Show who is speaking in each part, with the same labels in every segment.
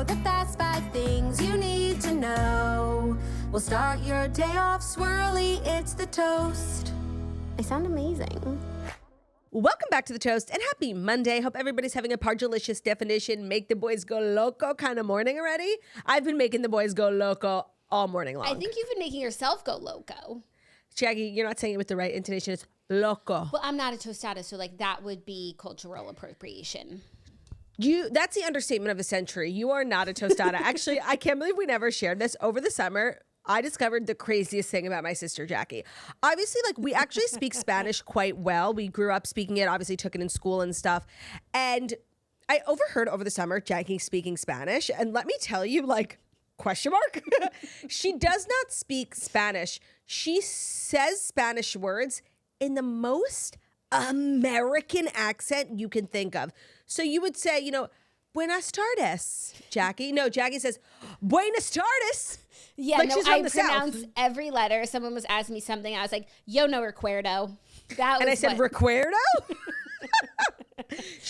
Speaker 1: the fast 5 things you need to know. We'll start your day off swirly, it's the toast. I sound amazing.
Speaker 2: Welcome back to The Toast and happy Monday. Hope everybody's having a pargelicious definition, make the boys go loco kind of morning already. I've been making the boys go loco all morning long.
Speaker 3: I think you've been making yourself go loco.
Speaker 2: Jackie, you're not saying it with the right intonation. It's loco.
Speaker 3: Well, I'm not a tostada, so like that would be cultural appropriation.
Speaker 2: That's the understatement of the century. You are not a tostada. Actually, I can't believe we never shared this. Over the summer, I discovered the craziest thing about my sister, Jackie. Obviously, like, we actually speak Spanish quite well. We grew up speaking it, obviously took it in school and stuff. And I overheard over the summer Jackie speaking Spanish. And let me tell you, like, question mark? She does not speak Spanish. She says Spanish words in the most American accent you can think of. So you would say, you know, buenas tardes, Jackie. No, Jackie says, buenas tardes.
Speaker 3: Yeah,
Speaker 2: like
Speaker 3: no,
Speaker 2: she's
Speaker 3: I
Speaker 2: from the
Speaker 3: pronounce
Speaker 2: South.
Speaker 3: every letter. Someone was asking me something. I was like, yo no recuerdo.
Speaker 2: And I said, recuerdo?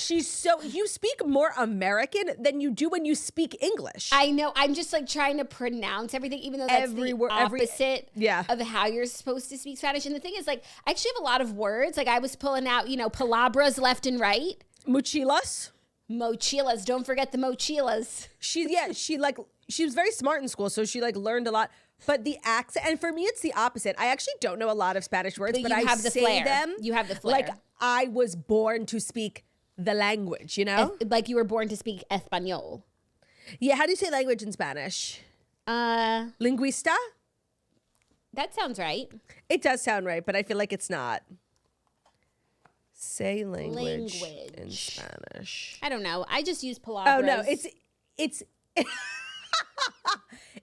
Speaker 2: You speak more American than you do when you speak English.
Speaker 3: I know. I'm just like trying to pronounce everything, even though that's the opposite of how you're supposed to speak Spanish. And the thing is, like, I actually have a lot of words. Like, I was pulling out, you know, palabras left and right.
Speaker 2: Mochilas.
Speaker 3: Mochilas. Don't forget the mochilas.
Speaker 2: She was very smart in school, so she like learned a lot. But the accent, and for me, it's the opposite. I actually don't know a lot of Spanish words, but I say them.
Speaker 3: You have the flair.
Speaker 2: Like I was born to speak the language, you know?
Speaker 3: Like you were born to speak Espanol.
Speaker 2: Yeah, how do you say language in Spanish? Linguista?
Speaker 3: That sounds right.
Speaker 2: It does sound right, but I feel like it's not. Say language in Spanish.
Speaker 3: I don't know. I just use palabras.
Speaker 2: Oh, no, it's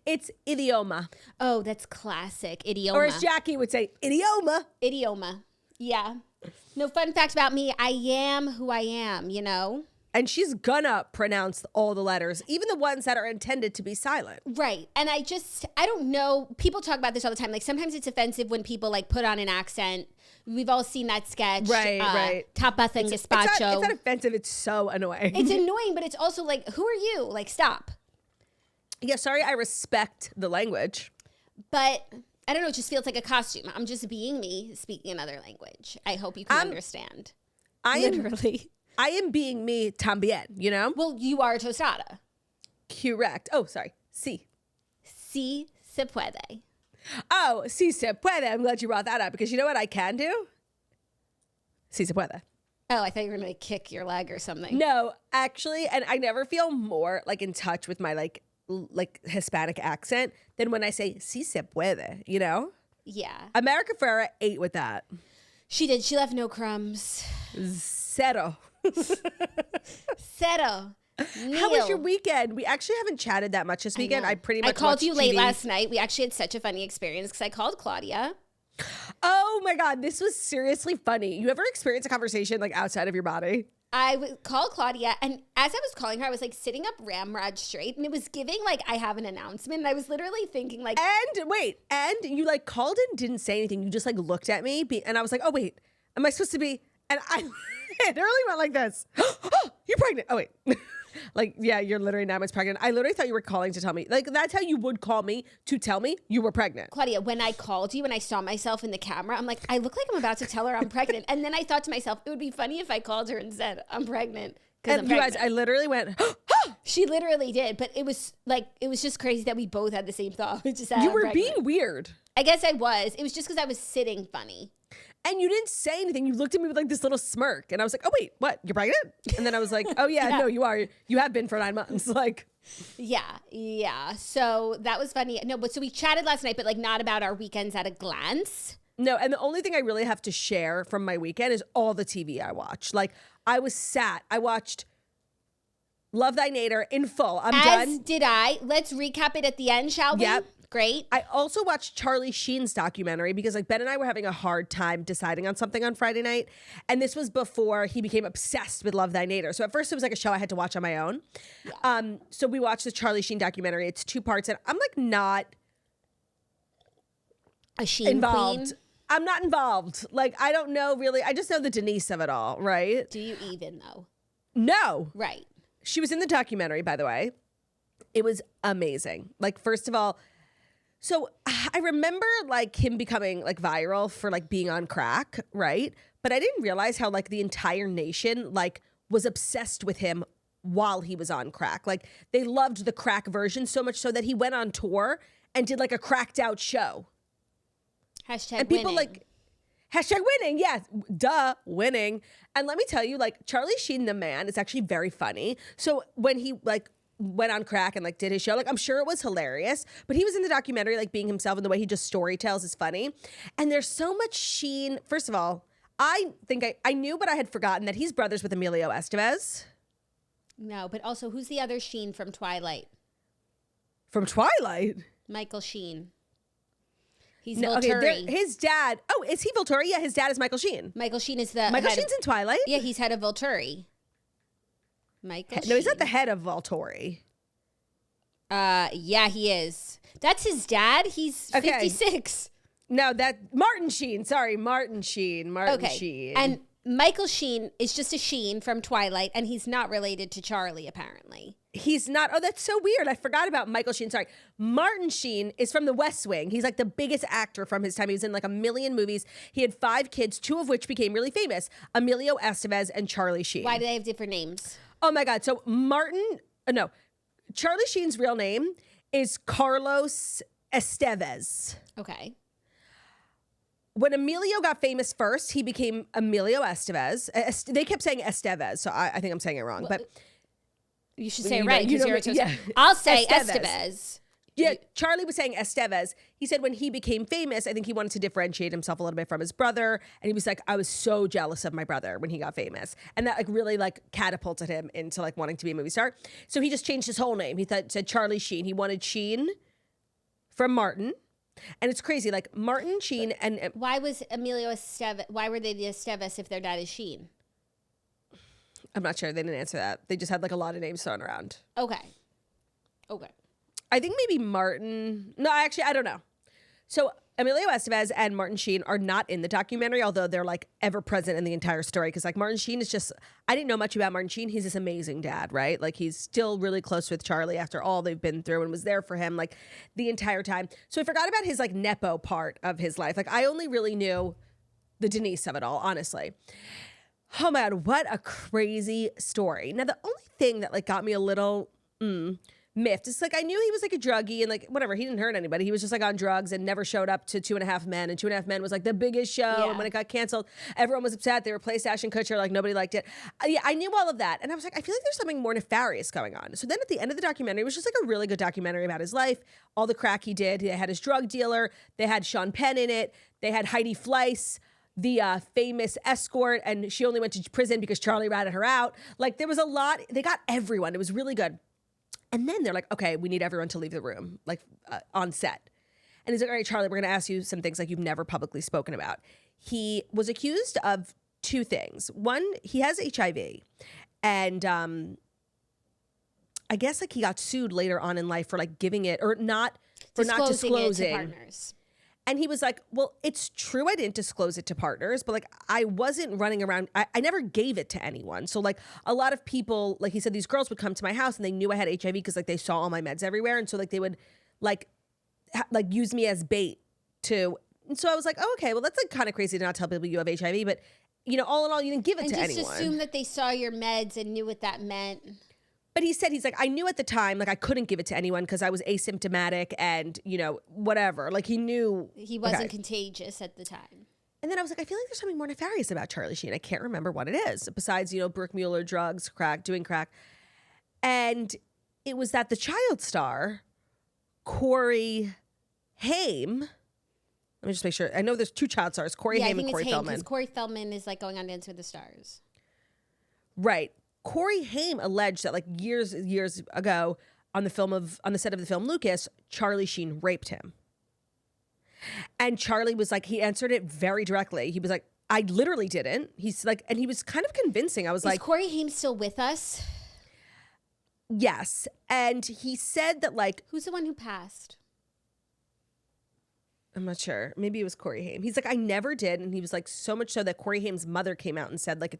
Speaker 2: it's idioma.
Speaker 3: Oh, that's classic. Idioma.
Speaker 2: Or as Jackie would say, idioma.
Speaker 3: Idioma. Yeah. No, fun fact about me, I am who I am, you know?
Speaker 2: And she's gonna pronounce all the letters, even the ones that are intended to be silent.
Speaker 3: Right. And I don't know. People talk about this all the time. Like sometimes it's offensive when people like put on an accent. We've all seen that sketch.
Speaker 2: Right.
Speaker 3: Tapas and gazpacho.
Speaker 2: It's not offensive. It's so annoying.
Speaker 3: It's annoying, but it's also like, who are you? Like, stop.
Speaker 2: Yeah, sorry, I respect the language.
Speaker 3: But I don't know, it just feels like a costume. I'm just being me, speaking another language. I hope you can understand. Literally.
Speaker 2: I am being me también, you know?
Speaker 3: Well, you are a tostada.
Speaker 2: Correct. Oh, sorry. Sí.
Speaker 3: Sí se puede.
Speaker 2: Oh, sí se puede. I'm glad you brought that up because you know what I can do? Sí se puede.
Speaker 3: Oh, I thought you were going to kick your leg or something.
Speaker 2: No, actually, and I never feel more like in touch with my like Hispanic accent than when I say sí se puede, you know?
Speaker 3: Yeah.
Speaker 2: America Ferrera ate with that.
Speaker 3: She did. She left no crumbs.
Speaker 2: Zero.
Speaker 3: Zero.
Speaker 2: How was your weekend? We actually haven't chatted that much this weekend. I
Speaker 3: called you late last night. We actually had such a funny experience because I called Claudia.
Speaker 2: Oh my God, this was seriously funny. You ever experience a conversation like outside of your body?
Speaker 3: I called Claudia, and as I was calling her, I was like sitting up ramrod straight, and it was giving like I have an announcement. And I was literally thinking like,
Speaker 2: and you like called and didn't say anything. You just like looked at me, and I was like, oh wait, am I supposed to be? And I literally went like this. Oh, you're pregnant. Oh wait. Like, yeah, you're literally 9 months pregnant. I literally thought you were calling to tell me. Like, that's how you would call me to tell me you were pregnant.
Speaker 3: Claudia, when I called you and I saw myself in the camera, I'm like, I look like I'm about to tell her I'm pregnant. And then I thought to myself, it would be funny if I called her and said, I'm pregnant.
Speaker 2: And you guys, I literally went,
Speaker 3: She literally did. But it was just crazy that we both had the same thought.
Speaker 2: You were being weird.
Speaker 3: I guess I was. It was just because I was sitting funny.
Speaker 2: And you didn't say anything. You looked at me with like this little smirk. And I was like, oh, wait, what? You're pregnant? And then I was like, oh, yeah, no, you are. You have been for 9 months. Like,
Speaker 3: yeah. So that was funny. No, but so we chatted last night, but like not about our weekends at a glance.
Speaker 2: No. And the only thing I really have to share from my weekend is all the TV I watched. Like, I watched Love Thy Nader in full. I'm done.
Speaker 3: As did I. Let's recap it at the end, shall we?
Speaker 2: Yep.
Speaker 3: Great.
Speaker 2: I also watched Charlie Sheen's documentary because like Ben and I were having a hard time deciding on something on Friday night. And this was before he became obsessed with Love Thy Nader. So at first it was like a show I had to watch on my own. Yeah. So we watched the Charlie Sheen documentary. It's 2 parts and I'm like not
Speaker 3: a Sheen
Speaker 2: involved.
Speaker 3: Queen.
Speaker 2: I'm not involved. Like I don't know really. I just know the Denise of it all, right?
Speaker 3: Do you even though?
Speaker 2: No.
Speaker 3: Right.
Speaker 2: She was in the documentary, by the way. It was amazing. Like, first of all, so I remember like him becoming like viral for like being on crack, right? But I didn't realize how like the entire nation like was obsessed with him while he was on crack. Like they loved the crack version so much so that he went on tour and did like a cracked out show.
Speaker 3: Hashtag
Speaker 2: and people
Speaker 3: winning.
Speaker 2: like hashtag winning, yes, duh, winning. And let me tell you, like Charlie Sheen, the man, is actually very funny. So when he like went on crack and like did his show, like I'm sure it was hilarious, but he was in the documentary like being himself, and the way he just story tells is funny. And there's so much Sheen. First of all, I think I knew, but I had forgotten that he's brothers with Emilio Estevez.
Speaker 3: No, but also who's the other Sheen from Twilight?
Speaker 2: From Twilight?
Speaker 3: Michael Sheen. He's
Speaker 2: no,
Speaker 3: Volturi.
Speaker 2: Okay, his dad. Oh, is he Volturi? Yeah, his dad is Michael Sheen.
Speaker 3: Michael Sheen is the
Speaker 2: Michael Sheen's in Twilight.
Speaker 3: Yeah, he's head of Volturi. Michael Sheen.
Speaker 2: No, he's not the head of Volturi.
Speaker 3: Yeah, he is. That's his dad. He's 56.
Speaker 2: No, that Martin Sheen. Sorry, Martin Sheen. Martin Sheen.
Speaker 3: And Michael Sheen is just a Sheen from Twilight, and he's not related to Charlie, apparently.
Speaker 2: He's not. Oh, that's so weird. I forgot about Michael Sheen. Sorry. Martin Sheen is from The West Wing. He's like the biggest actor from his time. He was in like 1 million movies. He had 5 kids, 2 of which became really famous. Emilio Estevez and Charlie Sheen.
Speaker 3: Why do they have different names?
Speaker 2: Oh my God. So Charlie Sheen's real name is Carlos Estevez.
Speaker 3: Okay.
Speaker 2: When Emilio got famous first, he became Emilio Estevez. They kept saying Estevez, so I think I'm saying it wrong. But
Speaker 3: you should say it right because you're
Speaker 2: yeah.
Speaker 3: I'll say Estevez.
Speaker 2: Yeah, Charlie was saying Estevez. He said when he became famous, I think he wanted to differentiate himself a little bit from his brother. And he was like, I was so jealous of my brother when he got famous. And that like really like catapulted him into like wanting to be a movie star. So he just changed his whole name. He said Charlie Sheen. He wanted Sheen from Martin. And it's crazy, like Martin Sheen and
Speaker 3: why was Emilio Estevez? Why were they the Estevez if their dad is Sheen?
Speaker 2: I'm not sure. They didn't answer that. They just had like a lot of names thrown around.
Speaker 3: Okay.
Speaker 2: I think maybe Martin. No, actually, I don't know. So Emilio Estevez and Martin Sheen are not in the documentary, although they're like ever present in the entire story. Because like Martin Sheen is just, I didn't know much about Martin Sheen. He's this amazing dad, right? Like he's still really close with Charlie after all they've been through and was there for him like the entire time. So I forgot about his like Nepo part of his life. Like I only really knew the Denise of it all, honestly. Oh my God, what a crazy story. Now the only thing that like got me a little miffed. It's like I knew he was like a druggie and like whatever. He didn't hurt anybody. He was just like on drugs and never showed up to 2.5 Men. And 2.5 Men was like the biggest show. Yeah. And when it got canceled, everyone was upset. They replaced Ashton Kutcher. Like nobody liked it. Yeah, I knew all of that. And I was like, I feel like there's something more nefarious going on. So then at the end of the documentary, it was just like a really good documentary about his life, all the crack he did. They had his drug dealer. They had Sean Penn in it. They had Heidi Fleiss, the famous escort. And she only went to prison because Charlie ratted her out. Like there was a lot. They got everyone. It was really good. And then they're like, okay, we need everyone to leave the room, like on set. And he's like, all right, Charlie, we're going to ask you some things like you've never publicly spoken about. He was accused of 2 things. One, he has HIV. And I guess like he got sued later on in life for like giving it or not disclosing
Speaker 3: it to partners.
Speaker 2: And he was like, well, it's true I didn't disclose it to partners, but like I wasn't running around. I never gave it to anyone. So like a lot of people, like he said, these girls would come to my house and they knew I had HIV because like they saw all my meds everywhere. And so like they would like use me as bait to. And so I was like, oh, okay, well, that's like kind of crazy to not tell people you have HIV. But, you know, all in all, you didn't give it to anyone.
Speaker 3: And just assume that they saw your meds and knew what that meant.
Speaker 2: But he said, he's like, I knew at the time, like I couldn't give it to anyone because I was asymptomatic and, you know, whatever. Like he knew.
Speaker 3: He wasn't contagious at the time.
Speaker 2: And then I was like, I feel like there's something more nefarious about Charlie Sheen. I can't remember what it is besides, you know, Brooke Mueller, drugs, crack, doing crack. And it was that the child star, Corey Haim. Let me just make sure. I know there's 2 child stars, Corey Haim and Corey Feldman.
Speaker 3: Because Corey Feldman is like going on Dance with the Stars.
Speaker 2: Right. Corey Haim alleged that like years ago on the set of the film Lucas, Charlie Sheen raped him. And Charlie was like, he answered it very directly. He was like, I literally didn't. He's like, and he was kind of convincing. I was like,
Speaker 3: is Corey Haim still with us?
Speaker 2: Yes. And he said that like,
Speaker 3: who's the one who passed?
Speaker 2: I'm not sure. Maybe it was Corey Haim. He's like, I never did. And he was like, so much so that Corey Haim's mother came out and said like,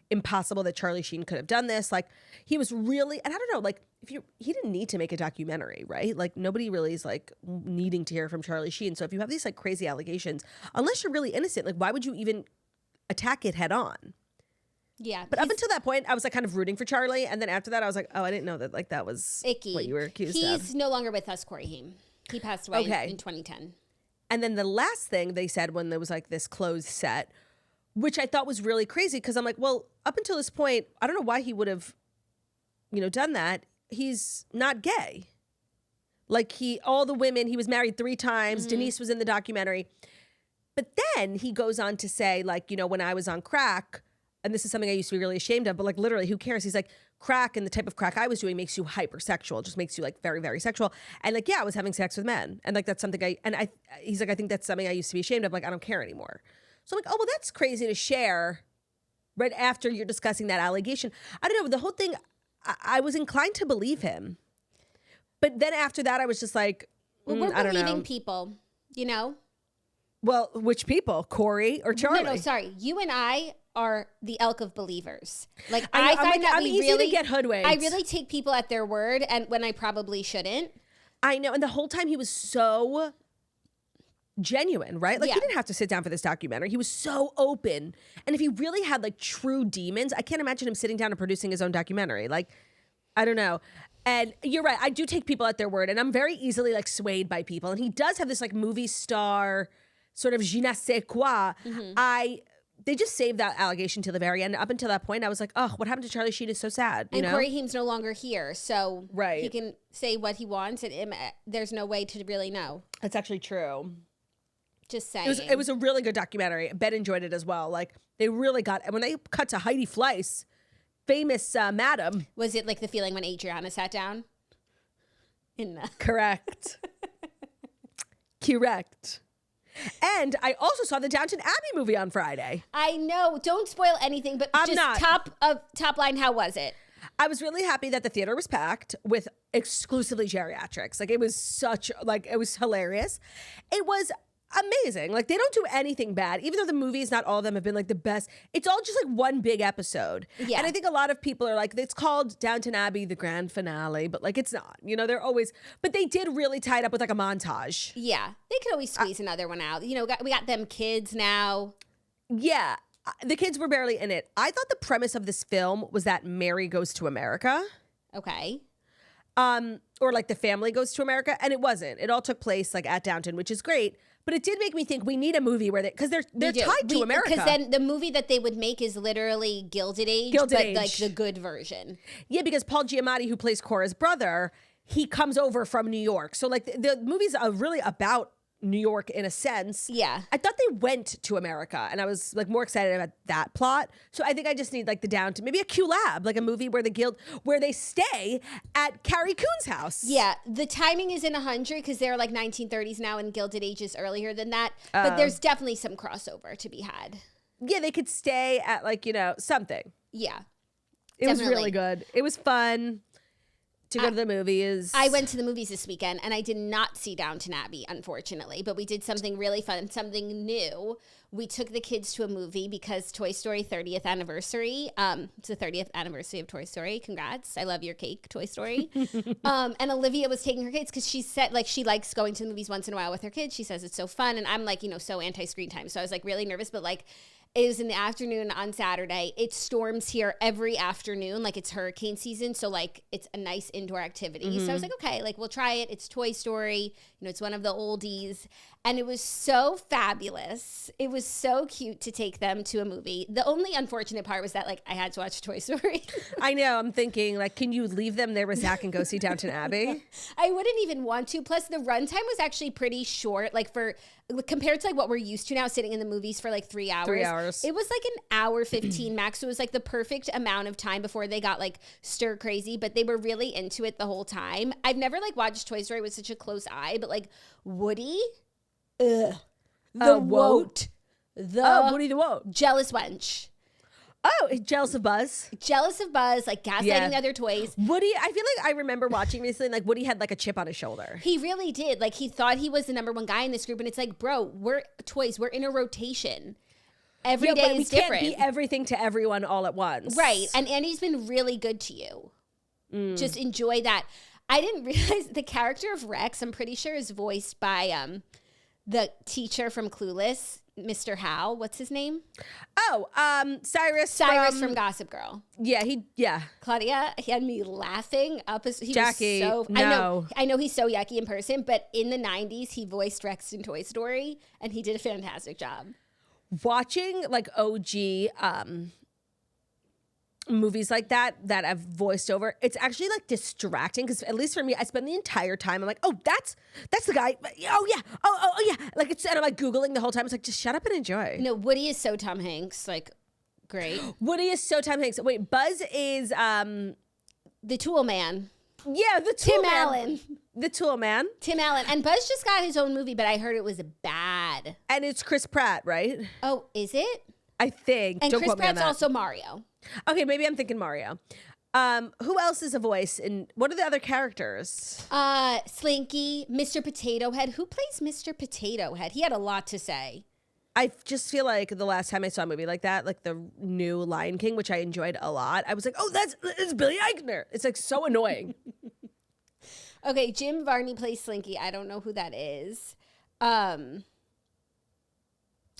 Speaker 2: impossible that Charlie Sheen could have done this. Like he was really, and I don't know, like he didn't need to make a documentary, right? Like nobody really is like needing to hear from Charlie Sheen. So if you have these like crazy allegations, unless you're really innocent, like why would you even attack it head on?
Speaker 3: Yeah.
Speaker 2: But up until that point, I was like kind of rooting for Charlie. And then after that, I was like, oh, I didn't know that like that was
Speaker 3: icky.
Speaker 2: What you were accused of.
Speaker 3: He's no longer with us, Corey Haim. He passed away in 2010.
Speaker 2: And then the last thing they said when there was like this closed set, which I thought was really crazy because I'm like, well, up until this point, I don't know why he would have, done that. He's not gay. Like all the women, he was married 3 times. Mm-hmm. Denise was in the documentary. But then he goes on to say like, when I was on crack, and this is something I used to be really ashamed of, but like literally who cares? He's like, crack and the type of crack I was doing makes you hypersexual, just makes you like very, very sexual. And like, yeah, I was having sex with men. And like, that's something he's like, I think that's something I used to be ashamed of. Like, I don't care anymore. So I'm like, oh, well, that's crazy to share right after you're discussing that allegation. I don't know. The whole thing, I was inclined to believe him. But then after that, I was just like,
Speaker 3: we're
Speaker 2: I don't know.
Speaker 3: believing people,
Speaker 2: Well, which people? Corey or Charlie?
Speaker 3: No, sorry. You and I are the elk of believers. Like
Speaker 2: I'm easy to get hoodwinked.
Speaker 3: I really take people at their word, and when I probably shouldn't.
Speaker 2: I know. And the whole time he was so genuine, right? Like he didn't have to sit down for this documentary. He was so open. And if he really had like true demons, I can't imagine him sitting down and producing his own documentary. Like, I don't know. And you're right. I do take people at their word, and I'm very easily like swayed by people. And he does have this like movie star sort of je ne sais quoi. Mm-hmm. They just saved that allegation till the very end. Up until that point, I was like, oh, what happened to Charlie Sheen is so sad.
Speaker 3: And Corey Haim's no longer here, so he can say what he wants, and there's no way to really know.
Speaker 2: That's actually true.
Speaker 3: Just saying.
Speaker 2: It was a really good documentary. Ben enjoyed it as well. Like, they really got, and when they cut to Heidi Fleiss, famous madam.
Speaker 3: Was it like the feeling when Adriana sat down?
Speaker 2: Correct. Correct. And I also saw the Downton Abbey movie on Friday.
Speaker 3: I know. Don't spoil anything, but top line, how was it?
Speaker 2: I was really happy that the theater was packed with exclusively geriatrics. Like it was hilarious. It was amazing. Like they don't do anything bad, even though the movies, not all of them have been like the best. It's all just like one big episode. Yeah. And I think a lot of people are like, it's called Downton Abbey, the grand finale, but like it's not, they're always, but they did really tie it up with like a montage.
Speaker 3: Yeah. They could always squeeze another one out. We got them kids now.
Speaker 2: Yeah. The kids were barely in it. I thought the premise of this film was that Mary goes to America. Okay. Or like the family goes to America, and it wasn't. It all took place like at Downton, which is great. But it did make me think we need a movie where because they're tied to America.
Speaker 3: Because then the movie that they would make is literally Gilded Age, but like the good version.
Speaker 2: Yeah, because Paul Giamatti, who plays Cora's brother, he comes over from New York. So like the movie's really about New York in a sense. Yeah. I thought they went to America, and I was like more excited about that plot. So I think I just need like the Downton, maybe a Q Lab, like a movie where where they stay at Carrie Coon's house.
Speaker 3: Yeah. The timing is in 100 because they're like 1930s now, and Gilded Age is earlier than that. But there's definitely some crossover to be had.
Speaker 2: Yeah, they could stay at like, something. Yeah. It was really good. It was fun. To go to the movies.
Speaker 3: I went to the movies this weekend, and I did not see Downton Abbey, unfortunately. But we did something really fun, something new. We took the kids to a movie because Toy Story 30th anniversary. It's the 30th anniversary of Toy Story. Congrats. I love your cake, Toy Story. And Olivia was taking her kids because she said like she likes going to the movies once in a while with her kids. She says it's so fun. And I'm like, so anti-screen time. So I was like really nervous, but like it was in the afternoon on Saturday. It storms here every afternoon. Like it's hurricane season. So like it's a nice indoor activity. Mm-hmm. So I was like, okay, like we'll try it. It's Toy Story. It's one of the oldies. And it was so fabulous. It was so cute to take them to a movie. The only unfortunate part was that like I had to watch Toy Story.
Speaker 2: I know. I'm thinking like, can you leave them there with Zach and go see Downton Abbey?
Speaker 3: I wouldn't even want to. Plus the runtime was actually pretty short. Like compared to like what we're used to now, sitting in the movies for like 3 hours.
Speaker 2: 3 hours.
Speaker 3: It was like an hour 15 max. So it was like the perfect amount of time before they got like stir crazy, but they were really into it the whole time. I've never like watched Toy Story with such a close eye, but like Woody, the woat,
Speaker 2: Woody the woat,
Speaker 3: jealous wench.
Speaker 2: Oh, jealous of Buzz.
Speaker 3: Jealous of Buzz, like gaslighting the other toys.
Speaker 2: Woody, I feel like I remember watching recently, like Woody had like a chip on his shoulder.
Speaker 3: He really did. Like he thought he was the number one guy in this group. And it's like, bro, we're toys. We're in a rotation. every day
Speaker 2: but
Speaker 3: is different.
Speaker 2: We can't be everything to everyone all at once.
Speaker 3: Right. And Andy's been really good to you. Just enjoy that. I didn't realize the character of Rex, I'm pretty sure, is voiced by the teacher from Clueless, Mr. Howe. What's his name?
Speaker 2: Oh, Cyrus
Speaker 3: from Gossip Girl.
Speaker 2: Yeah.
Speaker 3: Claudia, he had me laughing up as he
Speaker 2: Jackie,
Speaker 3: was so
Speaker 2: no.
Speaker 3: I know he's so yucky in person, but in the 90s he voiced Rex in Toy Story and he did a fantastic job.
Speaker 2: Watching like OG movies like that I've voiced over, it's actually like distracting because at least for me, I spend the entire time I'm like, oh, that's the guy. Oh yeah. Like it's, and I'm like Googling the whole time. It's like, just shut up and enjoy.
Speaker 3: No, Woody is so Tom Hanks, like great.
Speaker 2: Woody is so Tom Hanks. Wait, Buzz is
Speaker 3: the Tool Man.
Speaker 2: Yeah, the Tool
Speaker 3: Tim
Speaker 2: Man.
Speaker 3: Allen.
Speaker 2: The Tool Man.
Speaker 3: Tim Allen. And Buzz just got his own movie, but I heard it was bad.
Speaker 2: And it's Chris Pratt, right?
Speaker 3: Oh, is it?
Speaker 2: I think.
Speaker 3: And
Speaker 2: Don't
Speaker 3: Chris
Speaker 2: quote me on
Speaker 3: Pratt's
Speaker 2: that.
Speaker 3: also Mario.
Speaker 2: Okay, maybe I'm thinking Mario. Who else is a voice? And what are the other characters?
Speaker 3: Slinky, Mr. Potato Head. Who plays Mr. Potato Head? He had a lot to say.
Speaker 2: I just feel like the last time I saw a movie like that, like the new Lion King, which I enjoyed a lot, I was like, oh, it's Billy Eichner. It's like so annoying.
Speaker 3: Okay, Jim Varney plays Slinky. I don't know who that is.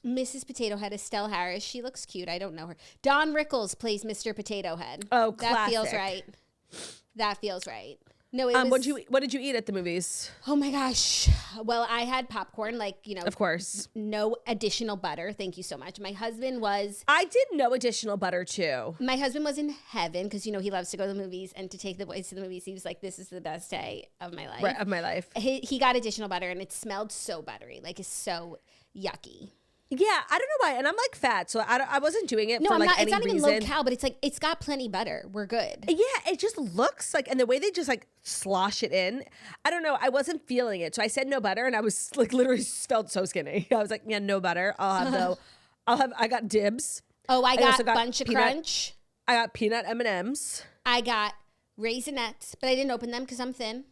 Speaker 3: Mrs. Potato Head, Estelle Harris. She looks cute. I don't know her. Don Rickles plays Mr. Potato Head.
Speaker 2: Oh,
Speaker 3: that feels
Speaker 2: classic.
Speaker 3: right. That feels right. No, it was.
Speaker 2: What did you eat at the movies?
Speaker 3: Oh my gosh. Well, I had popcorn, like, you know.
Speaker 2: Of course.
Speaker 3: No additional butter. Thank you so much. My husband was.
Speaker 2: I did no additional butter too.
Speaker 3: My husband was in heaven because, you know, he loves to go to the movies and to take the boys to the movies. He was like, this is the best day of my life.
Speaker 2: Right, of my life.
Speaker 3: He got additional butter and it smelled so buttery. Like, it's so yucky.
Speaker 2: Yeah, I don't know why. And I'm like fat, so I wasn't doing it for
Speaker 3: I'm
Speaker 2: like
Speaker 3: not,
Speaker 2: any
Speaker 3: it's not
Speaker 2: reason.
Speaker 3: even low cal, but it's like, it's got plenty butter. We're good.
Speaker 2: Yeah, it just looks like, and the way they just like slosh it in, I don't know. I wasn't feeling it. So I said no butter and I was like literally felt so skinny. I was like, yeah, no butter. I got dibs.
Speaker 3: Oh, I
Speaker 2: also got
Speaker 3: Bunch of
Speaker 2: peanut-
Speaker 3: Crunch.
Speaker 2: I got peanut M&Ms.
Speaker 3: I got Raisinets, but I didn't open them because I'm thin.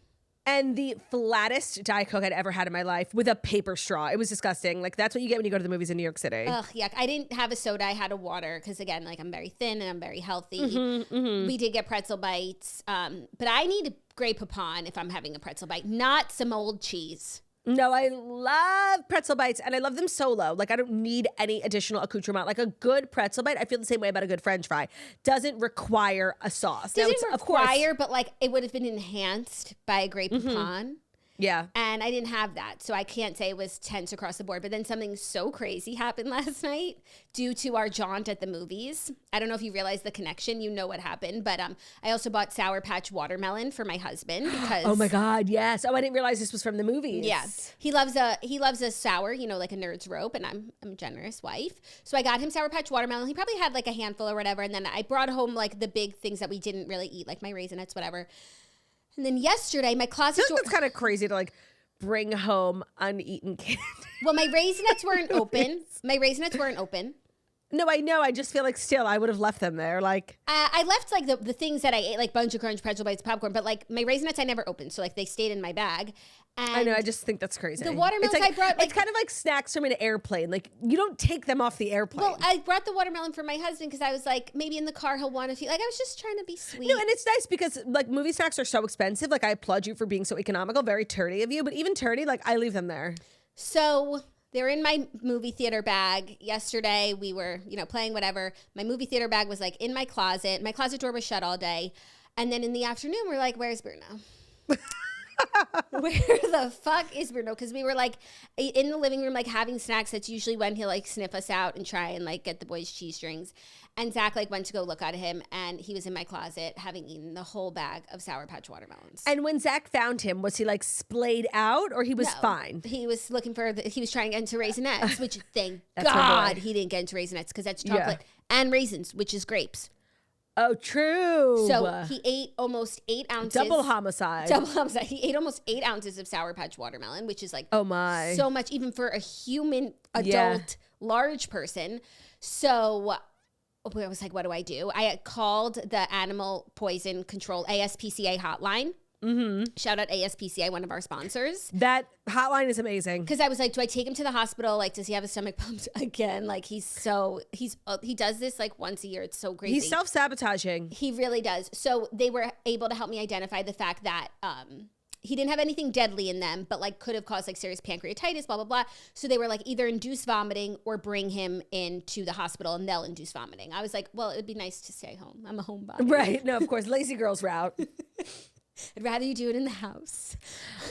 Speaker 2: And the flattest Diet Coke I'd ever had in my life with a paper straw. It was disgusting. Like, that's what you get when you go to the movies in New York City.
Speaker 3: Ugh, yuck. I didn't have a soda. I had a water because, again, like, I'm very thin and I'm very healthy. We did get pretzel bites, but I need a Grey Poupon if I'm having a pretzel bite, not some old cheese.
Speaker 2: No, I love pretzel bites, and I love them solo. Like, I don't need any additional accoutrement. Like, a good pretzel bite, I feel the same way about a good French fry, doesn't require a sauce. Now,
Speaker 3: Doesn't
Speaker 2: of course,
Speaker 3: require, but, like, it would have been enhanced by a Grey Poupon.
Speaker 2: yeah.
Speaker 3: And I didn't have that, so I can't say it was tense across the board. But then something so crazy happened last night due to our jaunt at the movies. I don't know if you realize the connection. You know what happened. But I also bought Sour Patch watermelon for my husband because
Speaker 2: Oh my God, yes. Oh, I didn't realize this was from the movies.
Speaker 3: yeah, he loves a sour, you know, like a Nerd's Rope, and I'm a generous wife, so I got him Sour Patch watermelon. He probably had like a handful or whatever, and then I brought home like the big things that we didn't really eat, like my Raisinets, whatever. And then yesterday, my closet door.
Speaker 2: That's kind of crazy to like bring home uneaten candy.
Speaker 3: Well, my Raisinets weren't open.
Speaker 2: No, I know. I just feel like still I would have left them there. Like,
Speaker 3: I left like the things that I ate, like Bunch of Crunch, pretzel bites, popcorn, but like my Raisinets I never opened, so like they stayed in my bag. And
Speaker 2: I know. I just think that's crazy.
Speaker 3: the watermelons
Speaker 2: it's like,
Speaker 3: I brought, like-
Speaker 2: it's kind of like snacks from an airplane. Like, you don't take them off the airplane.
Speaker 3: well, I brought the watermelon for my husband because I was like, maybe in the car he'll want a few. Like, I was just trying to be sweet.
Speaker 2: No, and it's nice because like movie snacks are so expensive. Like, I applaud you for being so economical. Very turdy of you. But even turdy, like, I leave them there.
Speaker 3: So they're in my movie theater bag. Yesterday we were, you know, playing whatever. My movie theater bag was like in my closet. My closet door was shut all day. And then in the afternoon we're like, where's Bruno? Where the fuck is Bruno? Because we were like in the living room, like having snacks. That's usually when he'll like sniff us out and try and like get the boys cheese strings. And Zach like went to go look at him, and he was in my closet having eaten the whole bag of Sour Patch watermelons.
Speaker 2: And when Zach found him, was he like splayed out or he was
Speaker 3: No,
Speaker 2: fine?
Speaker 3: He was looking for he was trying to get into Raisinets, which thank
Speaker 2: That's my
Speaker 3: God
Speaker 2: boy.
Speaker 3: he didn't get into Raisinets because that's
Speaker 2: Yeah.
Speaker 3: chocolate and raisins, which is grapes.
Speaker 2: Oh, true.
Speaker 3: So he ate almost 8 ounces.
Speaker 2: double homicide.
Speaker 3: Double homicide. He ate almost 8 ounces of Sour Patch watermelon, which is like
Speaker 2: Oh my.
Speaker 3: so much, even for a human adult
Speaker 2: Yeah.
Speaker 3: large person. So I was like, what do? I had called the Animal Poison Control ASPCA hotline Shout out ASPCA, one of our sponsors.
Speaker 2: That hotline is amazing.
Speaker 3: Because I was like, do I take him to the hospital? Like, does he have his stomach pumped again? Like, he does this like once a year. It's so crazy.
Speaker 2: He's self-sabotaging.
Speaker 3: He really does. So they were able to help me identify the fact that he didn't have anything deadly in them, but like could have caused like serious pancreatitis, blah, blah, blah. So they were like either induce vomiting or bring him into the hospital and they'll induce vomiting. I was like, well, it would be nice to stay home. I'm a homebody.
Speaker 2: Right. No, of course. Lazy girl's route.
Speaker 3: I'd rather you do it in the house.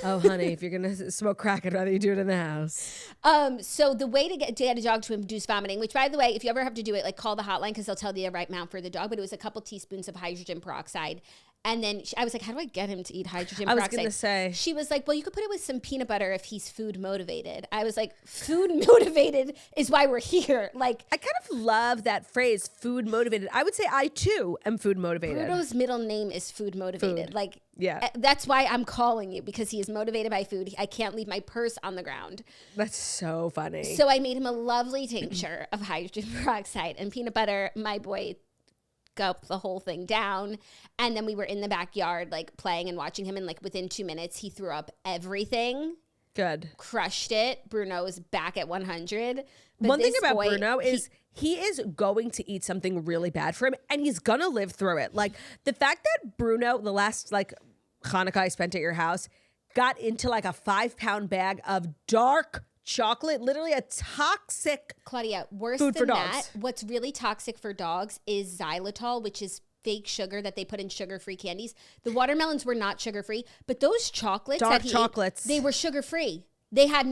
Speaker 2: Oh, honey, if you're going to smoke crack, I'd rather you do it in the house.
Speaker 3: So the way to get a dog to induce vomiting, which by the way, if you ever have to do it, like call the hotline because they'll tell you the right amount for the dog, but it was a couple teaspoons of hydrogen peroxide. And then I was like, how do I get him to eat hydrogen peroxide?
Speaker 2: I was going to say.
Speaker 3: She was like, well, you could put it with some peanut butter if he's food motivated. I was like, food motivated is why we're here. Like,
Speaker 2: I kind of love that phrase, food motivated. I would say I too am food motivated.
Speaker 3: Bruno's middle name is food motivated.
Speaker 2: Food.
Speaker 3: Like,
Speaker 2: yeah,
Speaker 3: that's why I'm calling you, because he is motivated by food. I can't leave my purse on the ground.
Speaker 2: That's so funny.
Speaker 3: So I made him a lovely tincture of hydrogen peroxide and peanut butter. My boy gulped the whole thing down, and then we were in the backyard like playing and watching him, and like within 2 minutes he threw up everything.
Speaker 2: Good.
Speaker 3: Crushed it. Bruno was back at 100. But
Speaker 2: one thing about Bruno is he is going to eat something really bad for him, and he's gonna live through it. Like the fact that Bruno, the last like Hanukkah I spent at your house, got into like a 5-pound bag of dark chocolate, literally a toxic
Speaker 3: Claudia, worse
Speaker 2: food
Speaker 3: than
Speaker 2: for
Speaker 3: that,
Speaker 2: dogs.
Speaker 3: what's really toxic for dogs is xylitol, which is fake sugar that they put in sugar-free candies. The watermelons were not sugar-free, but those chocolates
Speaker 2: Dark
Speaker 3: that he
Speaker 2: chocolates.
Speaker 3: ate, they were sugar-free. They had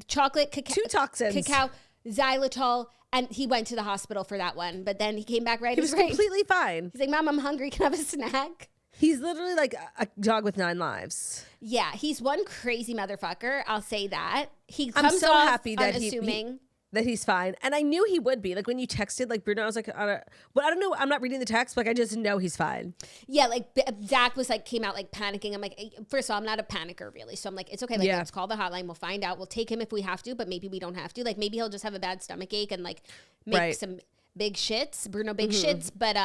Speaker 3: chocolate, cacao,
Speaker 2: Two toxins.
Speaker 3: cacao, xylitol, and he went to the hospital for that one. But then he came back right.
Speaker 2: He was
Speaker 3: as rain.
Speaker 2: completely fine.
Speaker 3: He's like, Mom, I'm hungry. Can I have a snack?
Speaker 2: He's literally like a dog with 9 lives.
Speaker 3: Yeah, he's one crazy motherfucker. I'll say that. He
Speaker 2: I'm
Speaker 3: comes
Speaker 2: so
Speaker 3: off
Speaker 2: happy that
Speaker 3: unassuming.
Speaker 2: that he's fine. And I knew he would be. Like when you texted like Bruno, I was like, well, I don't know. I'm not reading the text, but like, I just know he's fine.
Speaker 3: Yeah, like Zach was like, came out like panicking. I'm like, first of all, I'm not a panicker really. So I'm like, it's okay. Like, let's call the hotline. We'll find out. We'll take him if we have to, but maybe we don't have to. Like maybe he'll just have a bad stomach ache and like make some big shits, Bruno big shits. But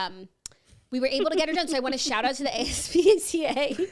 Speaker 3: we were able to get her done. So I want to shout out to the ASPCA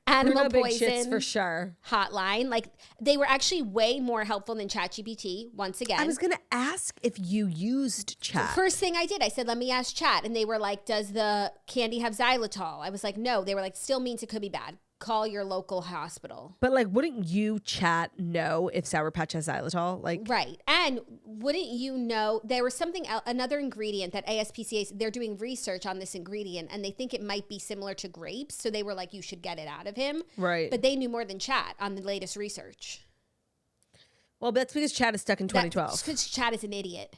Speaker 3: Animal
Speaker 2: Bruno
Speaker 3: Poison
Speaker 2: big shits for sure.
Speaker 3: hotline. Like they were actually way more helpful than ChatGPT once again.
Speaker 2: I was going to ask if you used chat.
Speaker 3: First thing I did, I said, let me ask chat. And they were like, does the candy have xylitol? I was like, no. They were like, still means it could be bad. Call your local hospital.
Speaker 2: But like, wouldn't you chat know if Sour Patch has xylitol? Like,
Speaker 3: right. And wouldn't you know, there was something else, another ingredient that ASPCA, they're doing research on this ingredient and they think it might be similar to grapes. So they were like, you should get it out of him.
Speaker 2: Right.
Speaker 3: But they knew more than chat on the latest research.
Speaker 2: Well, that's because chat is stuck in 2012.
Speaker 3: Because chat is an idiot.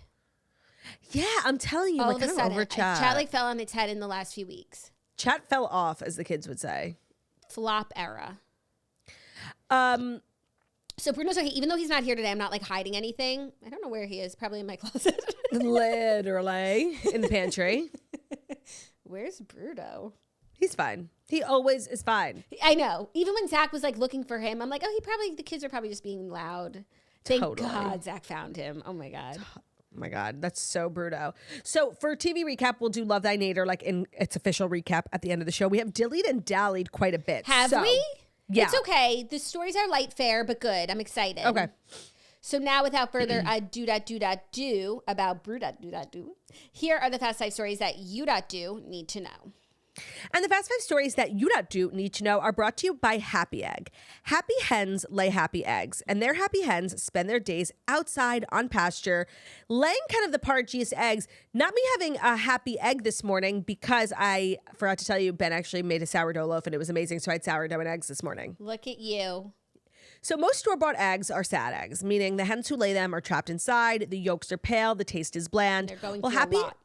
Speaker 2: Yeah, I'm telling you,
Speaker 3: All
Speaker 2: I'm
Speaker 3: of a
Speaker 2: kind of
Speaker 3: sudden,
Speaker 2: over chat.
Speaker 3: chat like fell on its head in the last few weeks.
Speaker 2: Chat fell off, as the kids would say.
Speaker 3: Flop era.
Speaker 2: Um,
Speaker 3: So Bruno's okay. Even though he's not here today, I'm not like hiding anything. I don't know where he is. Probably in my closet.
Speaker 2: literally in the pantry.
Speaker 3: Where's Bruno?
Speaker 2: He's fine. He always is fine.
Speaker 3: I know. Even when Zach was like looking for him, I'm like, oh, the kids are probably just being loud. Thank
Speaker 2: Totally.
Speaker 3: God Zach found him. Oh my God.
Speaker 2: Oh my God, that's so Bruno. So for TV recap, we'll do Love Thy Nader like in its official recap at the end of the show. We have dillied and dallied quite a bit.
Speaker 3: Have we?
Speaker 2: Yeah.
Speaker 3: It's okay. The stories are light fare, but good. I'm excited.
Speaker 2: Okay.
Speaker 3: So now without further ado about Brew.do, here are the Fast 5 stories that you need to know.
Speaker 2: And the Fast 5 stories that you need to know are brought to you by Happy Egg. Happy hens lay happy eggs, and their happy hens spend their days outside on pasture, laying kind of the parchiest eggs. Not me having a happy egg this morning because I forgot to tell you, Ben actually made a sourdough loaf and it was amazing. So I had sourdough and eggs this morning.
Speaker 3: Look at you.
Speaker 2: So most store-bought eggs are sad eggs, meaning the hens who lay them are trapped inside, the yolks are pale, the taste is bland.
Speaker 3: They're going
Speaker 2: well,
Speaker 3: through
Speaker 2: happy
Speaker 3: a lot.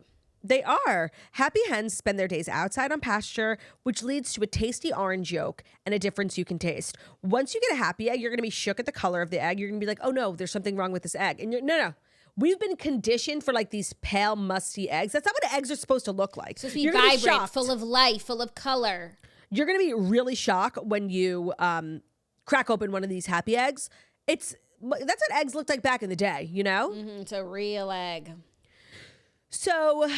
Speaker 2: They are. Happy hens spend their days outside on pasture, which leads to a tasty orange yolk and a difference you can taste. Once you get a happy egg, you're going to be shook at the color of the egg. You're going to be like, oh no, there's something wrong with this egg. And no. We've been conditioned for like these pale, musty eggs. That's not what eggs are supposed to look like.
Speaker 3: It's supposed to be
Speaker 2: You're gonna
Speaker 3: vibrant,
Speaker 2: shocked.
Speaker 3: full of life, full of color.
Speaker 2: You're going to be really shocked when you crack open one of these happy eggs. That's what eggs looked like back in the day, you know?
Speaker 3: Mm-hmm, it's a real egg.
Speaker 2: So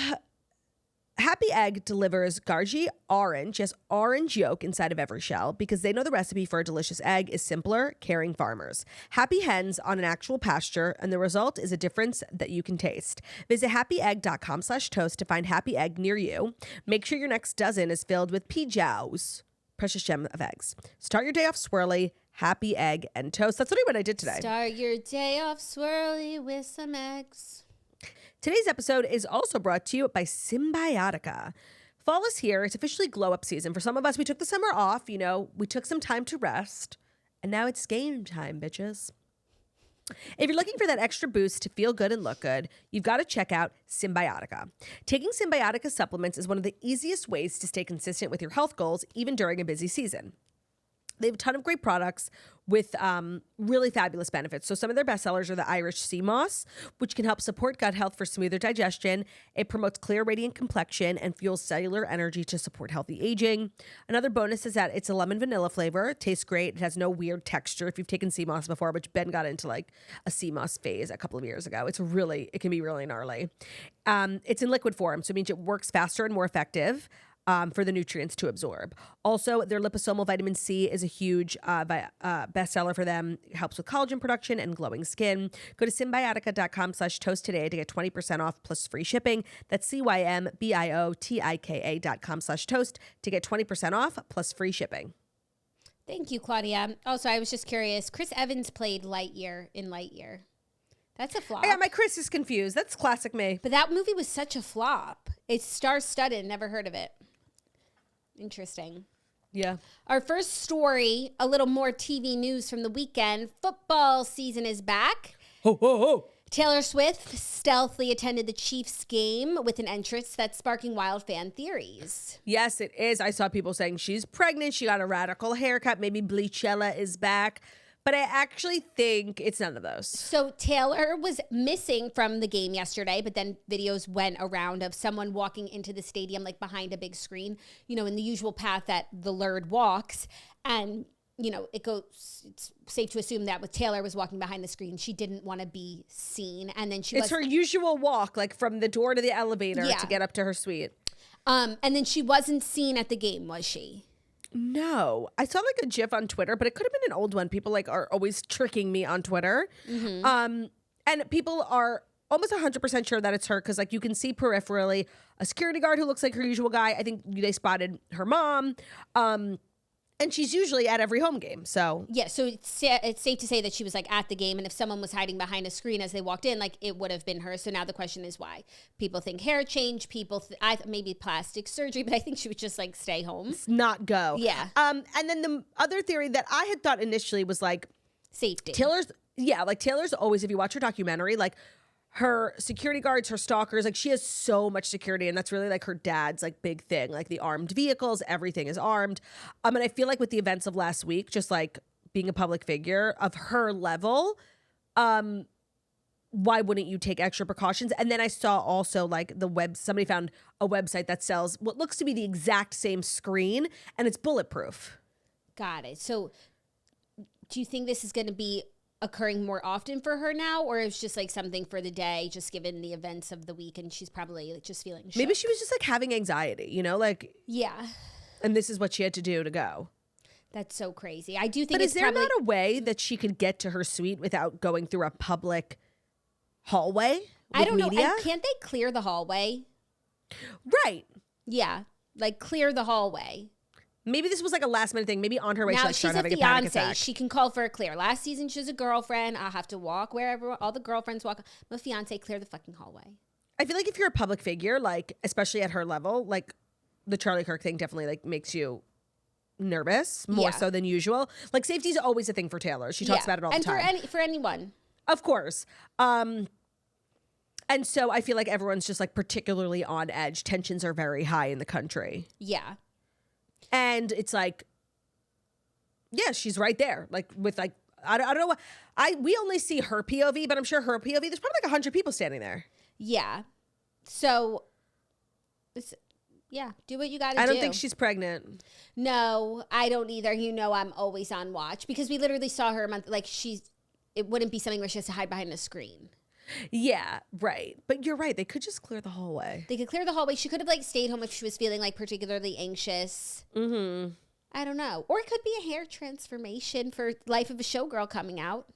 Speaker 2: Happy Egg delivers Gargi orange, yes, orange yolk inside of every shell because they know the recipe for a delicious egg is simpler, caring farmers. Happy hens on an actual pasture, and the result is a difference that you can taste. Visit happyegg.com/toast to find Happy Egg near you. Make sure your next dozen is filled with Pijiaos, precious gem of eggs. Start your day off swirly, Happy Egg and toast. That's what I did today.
Speaker 3: Start your day off swirly with some eggs.
Speaker 2: Today's episode is also brought to you by Symbiotica. Fall is here. It's officially glow up season. For some of us, we took the summer off. We took some time to rest. And now it's game time, bitches. If you're looking for that extra boost to feel good and look good, you've got to check out Symbiotica. Taking Symbiotica supplements is one of the easiest ways to stay consistent with your health goals, even during a busy season. They have a ton of great products with really fabulous benefits. So some of their best sellers are the Irish sea moss, which can help support gut health for smoother digestion. It promotes clear, radiant complexion and fuels cellular energy to support healthy aging. Another bonus is that it's a lemon vanilla flavor. It tastes great. It has no weird texture. If you've taken sea moss before, which Ben got into like a sea moss phase a couple of years ago, it can be really gnarly. It's in liquid form, so it means it works faster and more effective. For the nutrients to absorb. Also, their liposomal vitamin C is a huge bestseller for them. It helps with collagen production and glowing skin. Go to symbiotica.com/toast today to get 20% off plus free shipping. That's CYMBIOTIKA.com/toast to get 20% off plus free shipping.
Speaker 3: Thank you, Claudia. Also, I was just curious. Chris Evans played Lightyear in Lightyear. That's a flop.
Speaker 2: Yeah, my Chris is confused. That's classic me.
Speaker 3: But that movie was such a flop. It's star-studded. Never heard of it. Interesting.
Speaker 2: Yeah.
Speaker 3: Our first story, a little more TV news from the weekend. Football season is back.
Speaker 2: Ho, ho, ho.
Speaker 3: Taylor Swift stealthily attended the Chiefs game with an entrance that's sparking wild fan theories.
Speaker 2: Yes, it is. I saw people saying she's pregnant. She got a radical haircut. Maybe Bleachella is back. But I actually think it's none of those.
Speaker 3: So Taylor was missing from the game yesterday, but then videos went around of someone walking into the stadium, like behind a big screen, in the usual path that the Lurd walks. And, it's safe to assume that with Taylor was walking behind the screen, she didn't want to be seen. And then
Speaker 2: it's her usual walk, like from the door to the elevator to get up to her suite.
Speaker 3: And then she wasn't seen at the game, was she?
Speaker 2: No, I saw like a GIF on Twitter, but it could have been an old one. People are always tricking me on Twitter. Mm-hmm. And people are almost 100% sure that it's her because you can see peripherally a security guard who looks like her usual guy. I think they spotted her mom. And she's usually at every home game, so.
Speaker 3: Yeah, so it's safe to say that she was at the game, and if someone was hiding behind a screen as they walked in, it would have been her. So now the question is why. People think hair change, maybe plastic surgery, but I think she would just stay home.
Speaker 2: Not go.
Speaker 3: Yeah.
Speaker 2: And then the other theory that I had thought initially was
Speaker 3: safety.
Speaker 2: Taylor's always, if you watch her documentary, her security guards, her stalkers, she has so much security, and that's really her dad's big thing, the armed vehicles, everything is armed. And I feel with the events of last week, just being a public figure of her level, why wouldn't you take extra precautions? And then I saw also somebody found a website that sells what looks to be the exact same screen, and it's bulletproof.
Speaker 3: Got it. So do you think this is going to be occurring more often for her now, or it's just something for the day, just given the events of the week, and she's probably just feeling shook?
Speaker 2: Maybe she was just having anxiety,
Speaker 3: yeah,
Speaker 2: and this is what she had to do to go.
Speaker 3: That's so crazy. I do think.
Speaker 2: But is there not a way that she could get to her suite without going through a public hallway?
Speaker 3: I don't
Speaker 2: media?
Speaker 3: know. Can't they clear the hallway?
Speaker 2: Right.
Speaker 3: Yeah, clear the hallway.
Speaker 2: Maybe this was a last minute thing. Maybe on her way
Speaker 3: now
Speaker 2: she started having a panic attack.
Speaker 3: She can call for a clear. Last season she was a girlfriend. I'll have to walk wherever all the girlfriends walk. I'm a fiance. Clear the fucking hallway.
Speaker 2: I feel if you're a public figure, especially at her level, the Charlie Kirk thing definitely makes you nervous more so than usual. Safety is always a thing for Taylor. She talks about it all the time.
Speaker 3: And for anyone,
Speaker 2: of course. And so I feel everyone's just particularly on edge. Tensions are very high in the country.
Speaker 3: Yeah.
Speaker 2: And it's she's right there. With I don't know what we only see her POV, but I'm sure her POV, there's probably 100 people standing there.
Speaker 3: Yeah. So, do what you got to do.
Speaker 2: I don't think she's pregnant.
Speaker 3: No, I don't either. I'm always on watch because we literally saw her a month. It wouldn't be something where she has to hide behind a screen.
Speaker 2: Yeah, right. But you're right. They could just clear the hallway.
Speaker 3: They could clear the hallway. She could have like stayed home if she was feeling like particularly anxious.
Speaker 2: Mm-hmm.
Speaker 3: I don't know. Or it could be a hair transformation for Life of a Showgirl coming out.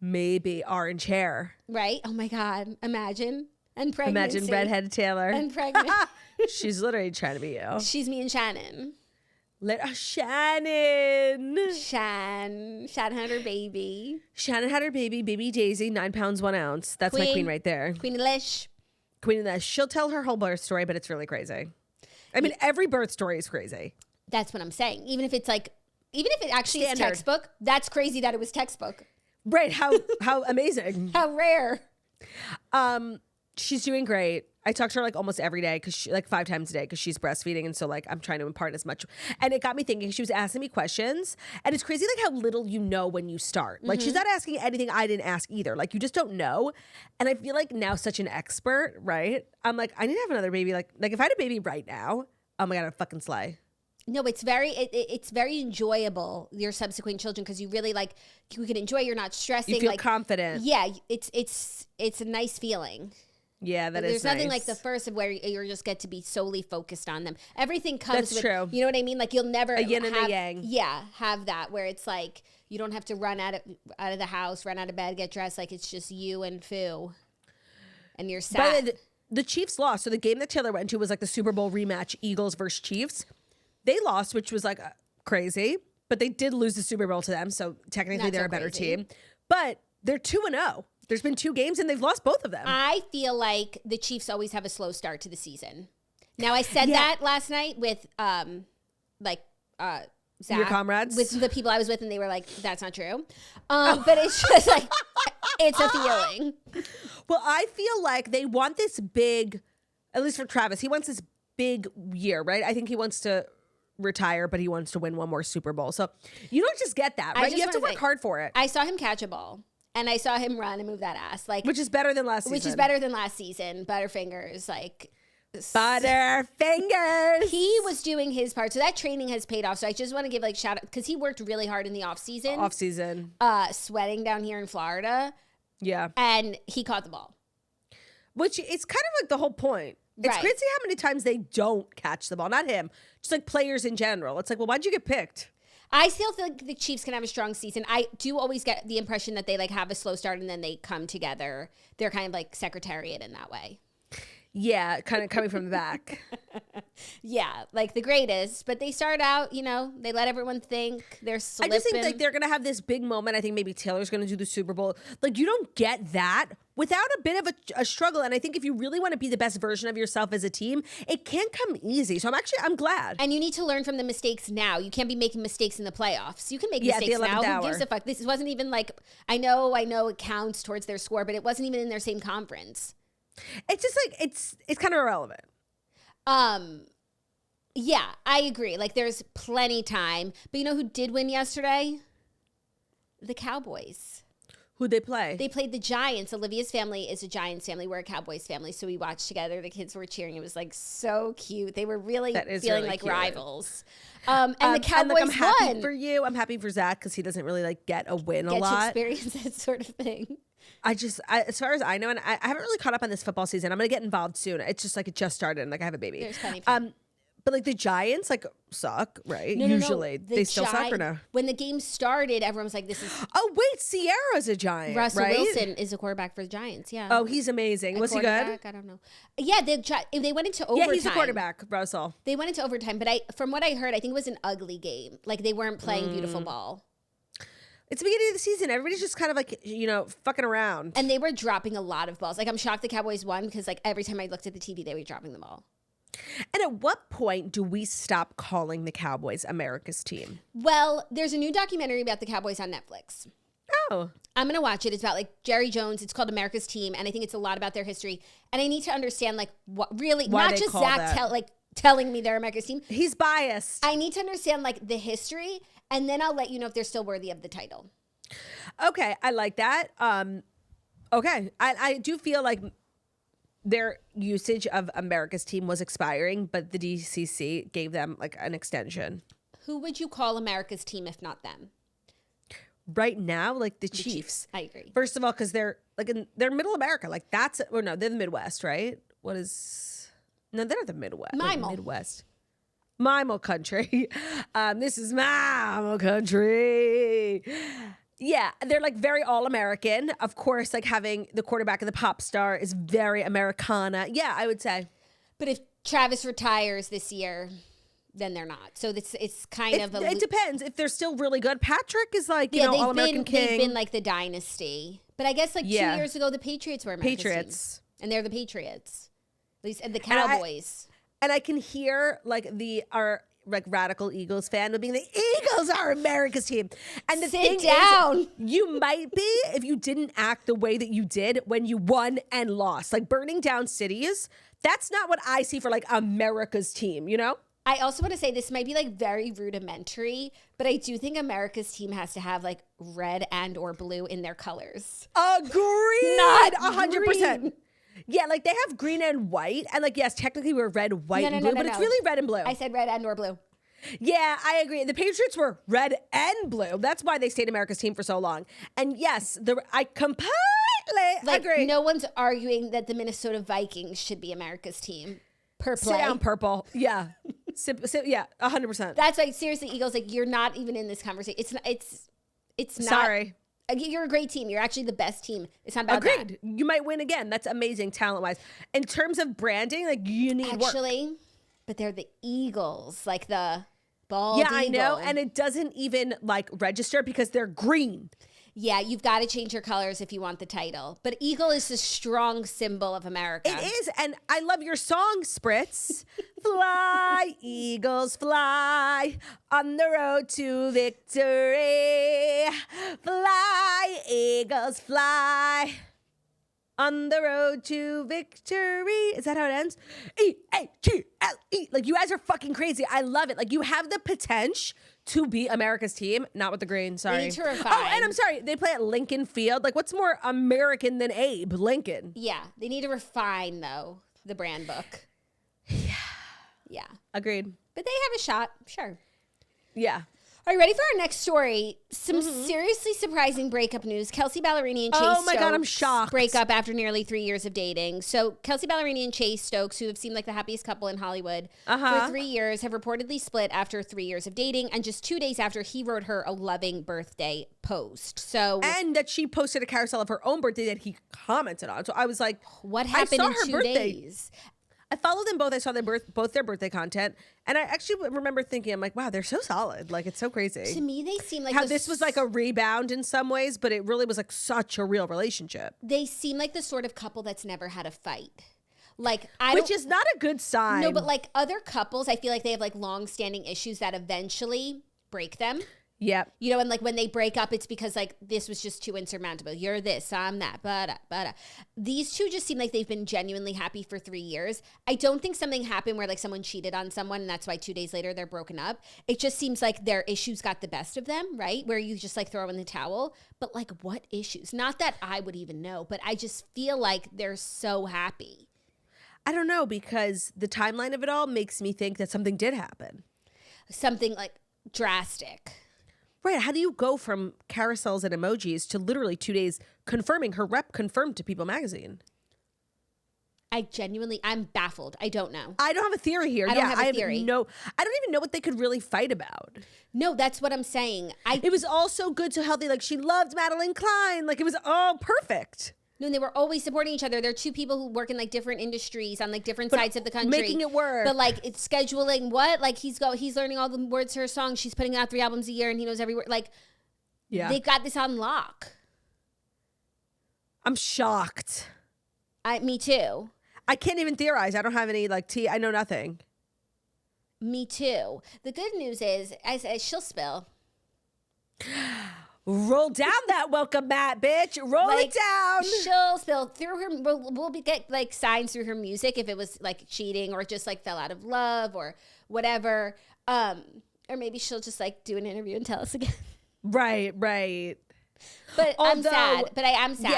Speaker 2: Maybe orange hair.
Speaker 3: Right? Oh my God. Imagine. And pregnancy.
Speaker 2: Imagine redheaded Taylor.
Speaker 3: And pregnant.
Speaker 2: She's literally trying to be you.
Speaker 3: She's me and Shannon.
Speaker 2: Shannon.
Speaker 3: Shannon had her baby.
Speaker 2: Shannon had her baby Daisy, 9 pounds, 1 ounce. That's my queen right there.
Speaker 3: Queen Elish.
Speaker 2: Queen of the. She'll tell her whole birth story, but it's really crazy. I mean, every birth story is crazy.
Speaker 3: That's what I'm saying. Even if it actually
Speaker 2: Standard.
Speaker 3: is textbook, that's crazy that it was textbook.
Speaker 2: Right. How amazing.
Speaker 3: How rare.
Speaker 2: She's doing great. I talk to her like almost every day like 5 times a day because she's breastfeeding. And so like I'm trying to impart as much. And it got me thinking, she was asking me questions and it's crazy like how little you know when you start. Like she's not asking anything I didn't ask either. Like you just don't know. And I feel like now such an expert, right? I'm like, I need to have another baby. Like if I had a baby right now, oh my God, I'd fucking slay.
Speaker 3: No, it's very enjoyable, your subsequent children, because you really like, you can enjoy, you're not stressing.
Speaker 2: You feel
Speaker 3: like,
Speaker 2: confident.
Speaker 3: Yeah, it's a nice feeling.
Speaker 2: Yeah,
Speaker 3: There's nothing like the first of where you just get to be solely focused on them. Everything comes with,
Speaker 2: true.
Speaker 3: You know what I mean? Like you'll never
Speaker 2: a yin and a yang.
Speaker 3: Yeah, have that where it's like you don't have to run out of the house, run out of bed, get dressed. Like it's just you and Foo, and you're sad.
Speaker 2: But the Chiefs lost. So the game that Taylor went to was like the Super Bowl rematch, Eagles versus Chiefs. They lost, which was like crazy, but they did lose the Super Bowl to them. So technically they're a better team. But they're 2-0. There's been 2 games and they've lost both of them.
Speaker 3: I feel like the Chiefs always have a slow start to the season. Now I said that last night with Zach,
Speaker 2: your comrades,
Speaker 3: with the people I was with, and they were like, "That's not true." But it's just like it's a feeling.
Speaker 2: Well, I feel like they want this big, at least for Travis, he wants this big year, right? I think he wants to retire, but he wants to win one more Super Bowl. So you don't just get that, right? You have to work hard for it.
Speaker 3: I saw him catch a ball. And I saw him run and move that ass, like
Speaker 2: which is better than last season.
Speaker 3: Which is better than last season. Butterfingers, like
Speaker 2: Butterfingers.
Speaker 3: He was doing his part, so that training has paid off. So I just want to give like shout out because he worked really hard in the off season. Sweating down here in Florida.
Speaker 2: Yeah,
Speaker 3: and he caught the ball.
Speaker 2: Which it's kind of like the whole point. It's crazy how many times they don't catch the ball. Not him, just like players in general. It's like, well, why'd you get picked?
Speaker 3: I still feel like the Chiefs can have a strong season. I do always get the impression that they like have a slow start and then they come together. They're kind of like Secretariat in that way.
Speaker 2: Yeah, kind of coming from the back.
Speaker 3: Yeah, like the greatest. But they start out, they let everyone think they're slipping.
Speaker 2: I just think like they're going to have this big moment. I think maybe Taylor's going to do the Super Bowl. Like you don't get that without a bit of a struggle. And I think if you really want to be the best version of yourself as a team, it can't come easy. So I'm glad.
Speaker 3: And you need to learn from the mistakes now. You can't be making mistakes in the playoffs. You can make mistakes now.
Speaker 2: Hour.
Speaker 3: Who gives a fuck? This wasn't even like, I know it counts towards their score, but it wasn't even in their same conference.
Speaker 2: It's just like it's kind of irrelevant.
Speaker 3: Yeah, I agree. Like there's plenty time. But you know who did win yesterday? The Cowboys.
Speaker 2: Who'd they play?
Speaker 3: They played the Giants. Olivia's family is a Giants family. We're a Cowboys family. So we watched together. The kids were cheering. It was like so cute. They were really feeling really like cute. Rivals. And the Cowboys
Speaker 2: I'm happy
Speaker 3: won.
Speaker 2: for you. I'm happy for Zach because he doesn't really like get a win a lot.
Speaker 3: To experience that sort of thing.
Speaker 2: As far as I know, and I haven't really caught up on this football season. I'm going to get involved soon. It's just like it just started and like I have a baby.
Speaker 3: There's plenty of
Speaker 2: but like the Giants like suck, right? Usually. They still suck or no?
Speaker 3: When the game started, everyone was like, this is...
Speaker 2: Oh, wait, Sierra's a Giant,
Speaker 3: Russell
Speaker 2: right?
Speaker 3: Wilson is a quarterback for the Giants, yeah.
Speaker 2: Oh, he's amazing. Was he good?
Speaker 3: I don't know. Yeah, they went into overtime.
Speaker 2: Yeah, he's a quarterback, Russell.
Speaker 3: They went into overtime, but from what I heard, I think it was an ugly game. Like they weren't playing beautiful ball.
Speaker 2: It's the beginning of the season. Everybody's just kind of like, fucking around.
Speaker 3: And they were dropping a lot of balls. Like I'm shocked the Cowboys won because like every time I looked at the TV, they were dropping the ball.
Speaker 2: And at what point do we stop calling the Cowboys America's team?
Speaker 3: Well, there's a new documentary about the Cowboys on Netflix.
Speaker 2: Oh.
Speaker 3: I'm going to watch it. It's about like Jerry Jones. It's called America's Team. And I think it's a lot about their history. And I need to understand like what really,
Speaker 2: why
Speaker 3: not just Zach telling me they're America's team.
Speaker 2: He's biased.
Speaker 3: I need to understand like the history. And then I'll let you know if they're still worthy of the title.
Speaker 2: Okay. I like that. Okay. I do feel like their usage of America's Team was expiring, but the DCC gave them like an extension.
Speaker 3: Who would you call America's Team if not them?
Speaker 2: Right now, like the Chiefs.
Speaker 3: I agree.
Speaker 2: First of all, because they're they're middle America. Like that's, or no, they're the Midwest, right? No, they're the Midwest.
Speaker 3: Mimo.
Speaker 2: Midwest. Mimo country. This is Mimo country. Yeah, they're like very all-American. Of course, like having the quarterback of the pop star is very Americana. Yeah, I would say.
Speaker 3: But if Travis retires this year, then they're not. So it's kind of
Speaker 2: it depends. If they're still really good, Patrick is like, all-American king.
Speaker 3: They've been like the dynasty. But I guess like 2 years ago, the Patriots were America's
Speaker 2: Patriots.
Speaker 3: team. And they're the Patriots. At least, and the Cowboys.
Speaker 2: And I can hear like our radical Eagles fan being the Eagles are America's team. And the thing is, you might be if you didn't act the way that you did when you won and lost. Like burning down cities, that's not what I see for like America's team, you know?
Speaker 3: I also want to say this might be like very rudimentary, but I do think America's team has to have like red and or blue in their colors.
Speaker 2: Agreed.
Speaker 3: Not
Speaker 2: 100%.
Speaker 3: green.
Speaker 2: Yeah, like they have green and white. And like, yes, technically we're red, white, and blue, but it's really red and blue.
Speaker 3: I said red and or blue.
Speaker 2: Yeah, I agree. The Patriots were red and blue. That's why they stayed America's team for so long. And yes, I completely agree.
Speaker 3: No one's arguing that the Minnesota Vikings should be America's team. Per play.
Speaker 2: Sit down, purple. Yeah. Yeah, 100%.
Speaker 3: That's why, seriously, Eagles, like, you're not even in this conversation. It's not.
Speaker 2: Sorry.
Speaker 3: You're a great team. You're actually the best team. It's not about
Speaker 2: Agreed.
Speaker 3: that.
Speaker 2: You might win again. That's amazing talent-wise. In terms of branding, like, you need work.
Speaker 3: Actually, but they're the Eagles, like the bald
Speaker 2: Yeah,
Speaker 3: eagle.
Speaker 2: I know. And it doesn't even, like, register because they're green.
Speaker 3: Yeah, you've got to change your colors if you want the title. But eagle is a strong symbol of America.
Speaker 2: It is. And I love your song, Spritz. Fly, eagles, fly on the road to victory. Fly, eagles, fly on the road to victory. Is that how it ends? E-A-G-L-E. Like, you guys are fucking crazy. I love it. Like, you have the potential to be America's team, not with the green. Sorry.
Speaker 3: They need to refine.
Speaker 2: Oh, and I'm sorry. They play at Lincoln Field. Like, what's more American than Abe Lincoln?
Speaker 3: Yeah, they need to refine, though, the brand book. Yeah.
Speaker 2: Agreed.
Speaker 3: But they have a shot, sure.
Speaker 2: Yeah.
Speaker 3: Are you ready for our next story? Some seriously surprising breakup news. Kelsea Ballerini and Chase
Speaker 2: Oh my God, I'm
Speaker 3: Stokes
Speaker 2: shocked.
Speaker 3: break up after nearly 3 years of dating. So Kelsea Ballerini and Chase Stokes, who have seemed like the happiest couple in Hollywood for 3 years, have reportedly split after 3 years of dating, and just 2 days after he wrote her a loving birthday post. So
Speaker 2: And that she posted a carousel of her own birthday that he commented on. So I was like,
Speaker 3: what happened in 2 days?
Speaker 2: I followed them both. I saw both their birthday content. And I actually remember thinking, I'm like, wow, they're so solid. Like, it's so crazy.
Speaker 3: To me, they seem like
Speaker 2: how this was like a rebound in some ways, but it really was like such a real relationship.
Speaker 3: They seem like the sort of couple that's never had a fight. Like,
Speaker 2: Which is not a good sign.
Speaker 3: No, but like other couples, I feel like they have like long-standing issues that eventually break them.
Speaker 2: Yep.
Speaker 3: You know, and like when they break up, it's because like this was just too insurmountable. You're this, I'm that, but these two just seem like they've been genuinely happy for 3 years. I don't think something happened where like someone cheated on someone and that's why 2 days later they're broken up. It just seems like their issues got the best of them, right? Where you just like throw in the towel. But like what issues? Not that I would even know, but I just feel like they're so happy.
Speaker 2: I don't know, because the timeline of it all makes me think that something did happen.
Speaker 3: Something like drastic.
Speaker 2: Right. How do you go from carousels and emojis to literally 2 days confirming her rep confirmed to People magazine?
Speaker 3: I'm baffled. I don't know.
Speaker 2: I don't have a theory here.
Speaker 3: I don't have a theory.
Speaker 2: I don't even know what they could really fight about.
Speaker 3: No, that's what I'm saying.
Speaker 2: It was all so good, so healthy. Like, she loved Madeline Klein. Like, it was all perfect.
Speaker 3: No, and they were always supporting each other. They're two people who work in like different industries on like different sides of the country.
Speaker 2: Making it work.
Speaker 3: But like it's scheduling what? Like he's learning all the words to her song. She's putting out 3 albums a year and he knows every word. Like,
Speaker 2: yeah,
Speaker 3: they've got this on lock.
Speaker 2: I'm shocked.
Speaker 3: Me too.
Speaker 2: I can't even theorize. I don't have any like tea. I know nothing.
Speaker 3: Me too. The good news is, as she'll spill.
Speaker 2: Roll down that welcome mat, bitch. Roll it down.
Speaker 3: She'll spill through her. We'll get like signs through her music if it was like cheating or just like fell out of love or whatever. Or maybe she'll just like do an interview and tell us again.
Speaker 2: Right.
Speaker 3: But I'm sad. But I am sad.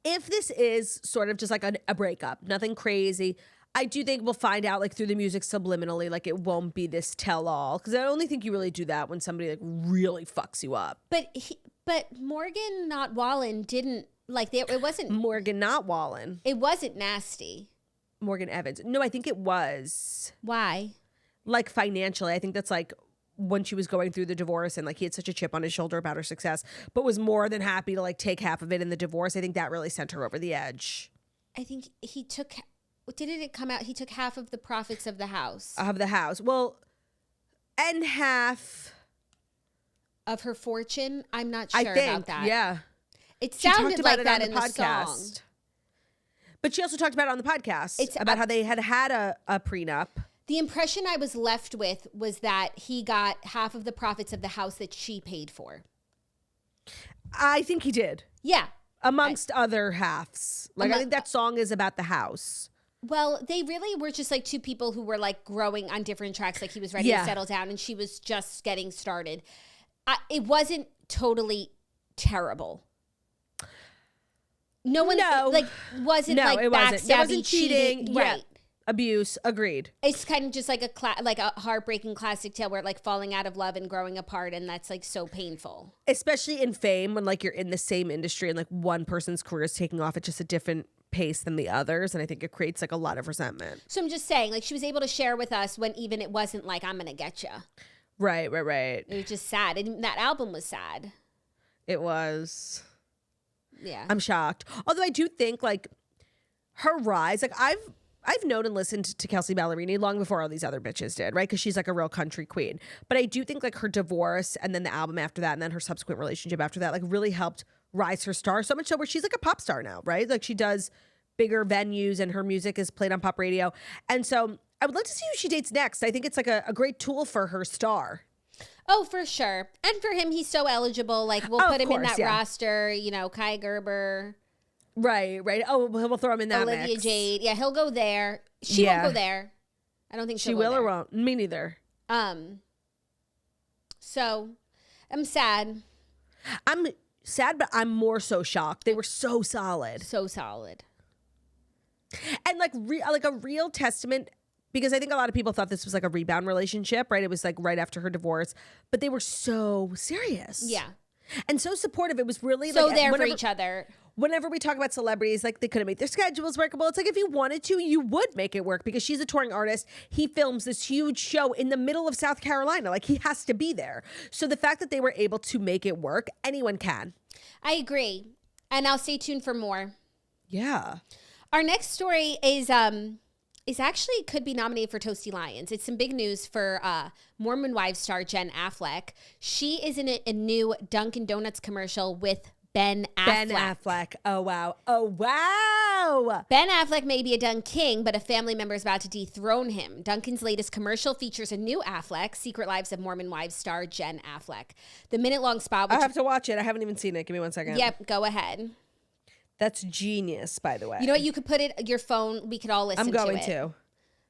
Speaker 2: Yeah, if this is sort of just like a breakup, nothing crazy, I do think we'll find out like through the music subliminally, like it won't be this tell all, because I only think you really do that when somebody like really fucks you up.
Speaker 3: But Morgan, not Wallen, didn't Like, it wasn't...
Speaker 2: Morgan, not Wallen.
Speaker 3: It wasn't nasty.
Speaker 2: Morgan Evans. No, I think it was.
Speaker 3: Why?
Speaker 2: Like, financially. I think that's, like, when she was going through the divorce and, like, he had such a chip on his shoulder about her success, but was more than happy to, like, take half of it in the divorce. I think that really sent her over the edge.
Speaker 3: I think he took... Didn't it come out? He took half of the profits of the house.
Speaker 2: Of the house. Well, and half...
Speaker 3: Of her fortune? I'm not sure about that.
Speaker 2: Yeah.
Speaker 3: It sounded
Speaker 2: about
Speaker 3: like that in the
Speaker 2: podcast.
Speaker 3: song.
Speaker 2: But she also talked about it on the podcast. It's about how they had a prenup.
Speaker 3: The impression I was left with was that he got half of the profits of the house that she paid for.
Speaker 2: I think he did.
Speaker 3: Yeah.
Speaker 2: Amongst other halves. Like, I think that song is about the house.
Speaker 3: Well, they really were just like two people who were like growing on different tracks. Like he was ready to settle down and she was just getting started. It wasn't totally terrible. It wasn't backstabby, cheating. Right.
Speaker 2: Yeah. Abuse. Agreed.
Speaker 3: It's kind of just like a heartbreaking classic tale where like falling out of love and growing apart, and that's like so painful.
Speaker 2: Especially in fame when like you're in the same industry and like one person's career is taking off at just a different pace than the others, and I think it creates like a lot of resentment.
Speaker 3: So I'm just saying, like she was able to share with us when even it wasn't like I'm gonna get you.
Speaker 2: Right.
Speaker 3: It was just sad, and that album was sad.
Speaker 2: It was.
Speaker 3: Yeah.
Speaker 2: I'm shocked. Although I do think like her rise, like I've known and listened to Kelsea Ballerini long before all these other bitches did, right? Because she's like a real country queen. But I do think like her divorce and then the album after that and then her subsequent relationship after that like really helped rise her star so much so where she's like a pop star now, right? Like she does bigger venues and her music is played on pop radio. And so I would love to see who she dates next. I think it's like a great tool for her star.
Speaker 3: Oh, for sure. And for him, he's so eligible. Like we'll put him in that roster, Kai Gerber.
Speaker 2: Right. Oh, we'll throw him in that
Speaker 3: Olivia
Speaker 2: mix.
Speaker 3: Jade. Yeah, he'll go there. She won't go there. I don't think
Speaker 2: she will or won't. Me neither.
Speaker 3: So I'm sad.
Speaker 2: I'm sad, but I'm more so shocked. They were so solid.
Speaker 3: So solid.
Speaker 2: And like a real testament, because I think a lot of people thought this was like a rebound relationship, right? It was like right after her divorce, but they were so serious.
Speaker 3: Yeah.
Speaker 2: And so supportive. It was really
Speaker 3: so
Speaker 2: like
Speaker 3: there for each other.
Speaker 2: Whenever we talk about celebrities, like they couldn't make their schedules workable. It's like if you wanted to, you would make it work because she's a touring artist. He films this huge show in the middle of South Carolina. Like he has to be there. So the fact that they were able to make it work, anyone can. I
Speaker 3: agree. And I'll stay tuned for more.
Speaker 2: Yeah.
Speaker 3: Our next story is actually could be nominated for Toasty Lions. It's some big news for Mormon Wives star Jen Affleck. She is in a new Dunkin' Donuts commercial with Ben Affleck.
Speaker 2: Oh, wow.
Speaker 3: Ben Affleck may be a Dunkin', but a family member is about to dethrone him. Dunkin's latest commercial features a new Affleck, Secret Lives of Mormon Wives star Jen Affleck. The minute-long spot...
Speaker 2: I have to watch it. I haven't even seen it. Give me 1 second.
Speaker 3: Yep, go ahead.
Speaker 2: That's genius, by the way.
Speaker 3: You know what? You could put it your phone. We could all listen to it.
Speaker 2: I'm going to.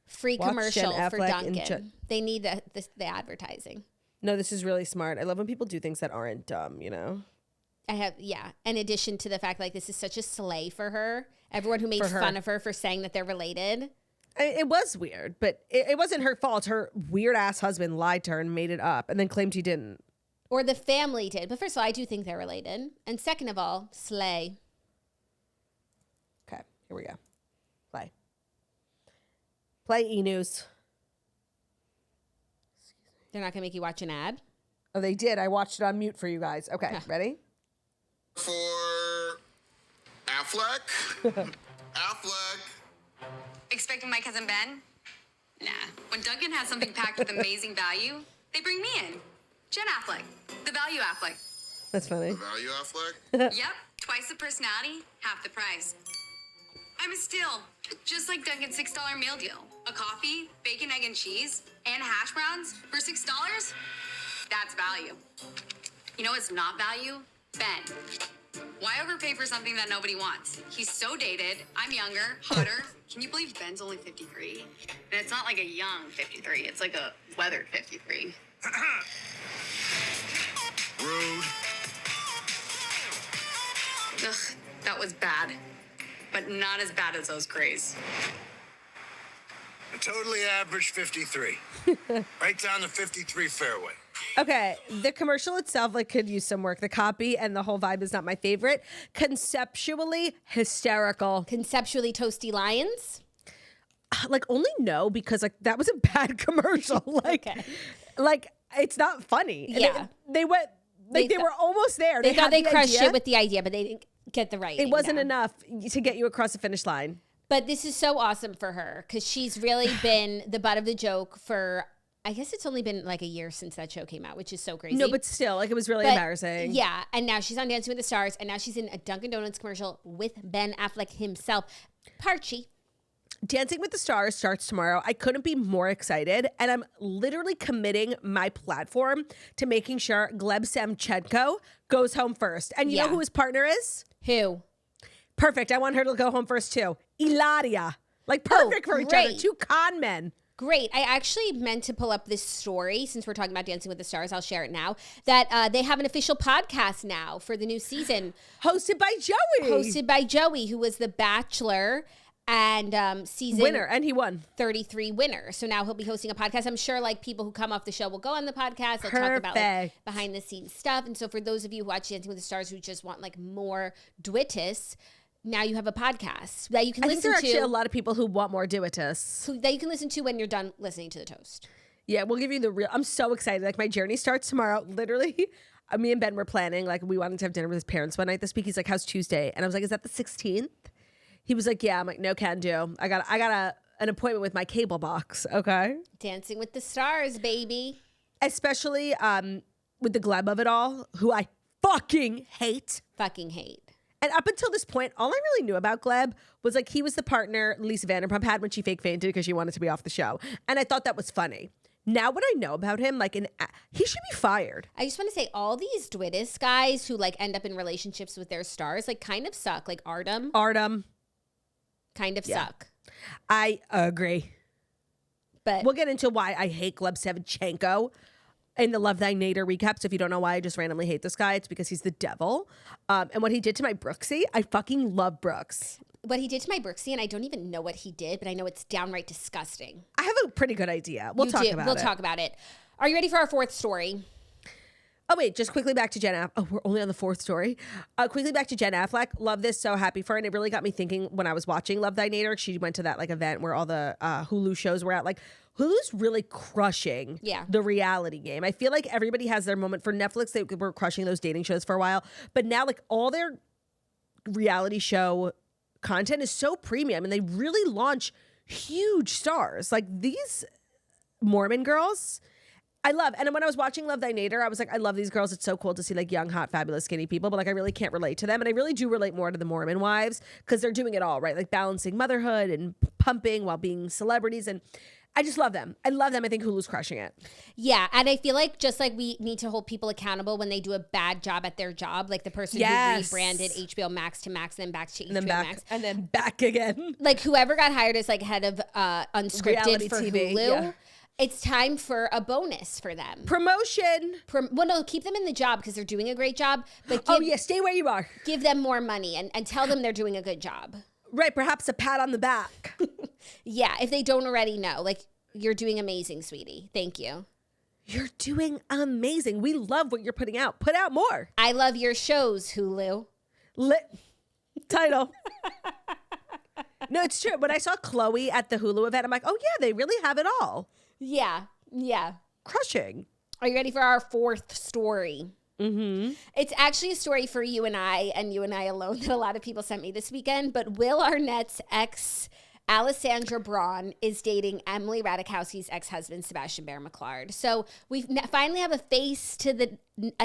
Speaker 3: Free commercial for Dunkin'. They need the advertising.
Speaker 2: No, this is really smart. I love when people do things that aren't dumb,
Speaker 3: In addition to the fact like this is such a slay for her. Everyone who made fun of her for saying that they're related.
Speaker 2: It was weird, but it wasn't her fault. Her weird ass husband lied to her and made it up and then claimed he didn't.
Speaker 3: Or the family did. But first of all, I do think they're related. And second of all, slay.
Speaker 2: Okay, here we go. Play E-News.
Speaker 3: They're not going to make you watch an ad?
Speaker 2: Oh, they did. I watched it on mute for you guys. Okay, ready?
Speaker 4: For Affleck. Affleck.
Speaker 5: Expecting my cousin Ben? Nah. When Dunkin' has something packed with amazing value, they bring me in. Jen Affleck. The value Affleck.
Speaker 2: That's funny.
Speaker 4: The value Affleck?
Speaker 5: Yep. Twice the personality, half the price. I'm a steal. Just like Dunkin's $6 meal deal. A coffee, bacon, egg, and cheese, and hash browns for $6? That's value. You know what's not value? Ben. Why overpay for something that nobody wants? He's so dated. I'm younger, hotter. Can you believe Ben's only 53? And it's not like a young 53. It's like a weathered 53.
Speaker 4: Rude.
Speaker 5: Ugh, that was bad. But not as bad as those grays.
Speaker 4: A totally average 53. Right down the 53 fairway.
Speaker 2: Okay, the commercial itself like could use some work. The copy and the whole vibe is not my favorite. Conceptually hysterical.
Speaker 3: Conceptually toasty lions.
Speaker 2: Like only no because like that was a bad commercial. Like, like it's not funny. And
Speaker 3: Yeah.
Speaker 2: they went like they were almost there.
Speaker 3: They thought
Speaker 2: had
Speaker 3: they
Speaker 2: the
Speaker 3: crushed
Speaker 2: idea.
Speaker 3: it with the idea, but they didn't get the right.
Speaker 2: It wasn't enough to get you across the finish line.
Speaker 3: But this is so awesome for her because she's really been the butt of the joke for, I guess it's only been like a year since that show came out, which is so crazy.
Speaker 2: No, but still, like it was really
Speaker 3: But,
Speaker 2: embarrassing.
Speaker 3: Yeah, and now she's on Dancing with the Stars, and now she's in a Dunkin' Donuts commercial with Ben Affleck himself. Parchy.
Speaker 2: Dancing with the Stars starts tomorrow. I couldn't be more excited. And I'm literally committing my platform to making sure Gleb Semchenko goes home first. And you know who his partner is?
Speaker 3: Who?
Speaker 2: Perfect. I want her to go home first too. Ilaria. Like perfect for each other.
Speaker 3: great.
Speaker 2: Two con men.
Speaker 3: Great. I actually meant to pull up this story since we're talking about Dancing with the Stars. I'll share it now. That they have an official podcast now for the new season.
Speaker 2: Hosted by Joey.
Speaker 3: Hosted by Joey, who was the Bachelor and season
Speaker 2: Winner. And he won.
Speaker 3: 33 winner. So now he'll be hosting a podcast. I'm sure like people who come off the show will go on the podcast. They'll talk about like,
Speaker 2: Perfect.
Speaker 3: behind the scenes stuff. And so for those of you who watch Dancing with the Stars who just want like more Dwittis, now you have a podcast that you can
Speaker 2: I think there
Speaker 3: listen
Speaker 2: are actually
Speaker 3: to.
Speaker 2: a lot of people who want more Duitus.
Speaker 3: That you can listen to when you're done listening to the toast.
Speaker 2: Yeah, we'll give you the real. I'm so excited. Like my journey starts tomorrow. Literally, me and Ben were planning. Like we wanted to have dinner with his parents one night this week. He's like, "How's Tuesday?" And I was like, "Is that the 16th?" He was like, "Yeah." I'm like, "No, can do. I got an appointment with my cable box." Okay.
Speaker 3: Dancing with the Stars, baby.
Speaker 2: Especially with the Gleb of it all, who I fucking hate.
Speaker 3: Fucking hate.
Speaker 2: And up until this point, all I really knew about Gleb was like he was the partner Lisa Vanderpump had when she fake fainted because she wanted to be off the show. And I thought that was funny. Now what I know about him, like he should be fired.
Speaker 3: I just want to say all these Dwittis guys who like end up in relationships with their stars like kind of suck. Like Artem kind of suck.
Speaker 2: I agree.
Speaker 3: But
Speaker 2: We'll get into why I hate Gleb Sevchenko in the Love Thy Nader recap. So if you don't know why I just randomly hate this guy, it's because he's the devil. And what he did to my Brooksy, I fucking love Brooks.
Speaker 3: what he did to my Brooksy, and I don't even know what he did, but I know it's downright disgusting.
Speaker 2: I have a pretty good idea. We'll talk about it.
Speaker 3: We'll talk about it. Are you ready for our fourth story?
Speaker 2: Oh, wait, just quickly back to Jen Affleck. Oh, we're only on the fourth story. Quickly back to Jen Affleck. Love this. So happy for her. And it really got me thinking when I was watching Love Thy Nader. She went to that like event where all the Hulu shows were at. Like Hulu's really crushing the reality game. I feel like everybody has their moment. For Netflix, they were crushing those dating shows for a while. But now like all their reality show content is so premium and they really launch huge stars. Like these Mormon girls, I love. And when I was watching Love Thy Nader, I was like, I love these girls. It's so cool to see like young, hot, fabulous, skinny people. But like, I really can't relate to them. And I really do relate more to the Mormon wives because they're doing it all, right? Like balancing motherhood and pumping while being celebrities. And I just love them. I love them. I think Hulu's crushing it.
Speaker 3: Yeah. And I feel like just like we need to hold people accountable when they do a bad job at their job, like the person who rebranded HBO Max to Max and then back to HBO Max.
Speaker 2: And then back again.
Speaker 3: Like whoever got hired as like head of unscripted
Speaker 2: Reality
Speaker 3: for
Speaker 2: TV,
Speaker 3: Hulu.
Speaker 2: yeah.
Speaker 3: It's time for a bonus for them.
Speaker 2: Promotion.
Speaker 3: Well, no, keep them in the job because they're doing a great job. But
Speaker 2: Stay where you are.
Speaker 3: give them more money and tell them they're doing a good job.
Speaker 2: Right. Perhaps a pat on the back.
Speaker 3: Yeah, if they don't already know. Like, you're doing amazing, sweetie. Thank you.
Speaker 2: You're doing amazing. We love what you're putting out. Put out more.
Speaker 3: I love your shows, Hulu.
Speaker 2: Title. No, it's true. When I saw Chloe at the Hulu event, I'm like, oh yeah, they really have it all.
Speaker 3: Yeah, yeah.
Speaker 2: Crushing.
Speaker 3: Are you ready for our fourth story?
Speaker 2: Mm-hmm.
Speaker 3: It's actually a story for you and I alone that a lot of people sent me this weekend. But Will Arnett's ex, Alessandra Brawn, is dating Emily Ratajkowski's ex-husband, Sebastian Bear McClard. So we finally have a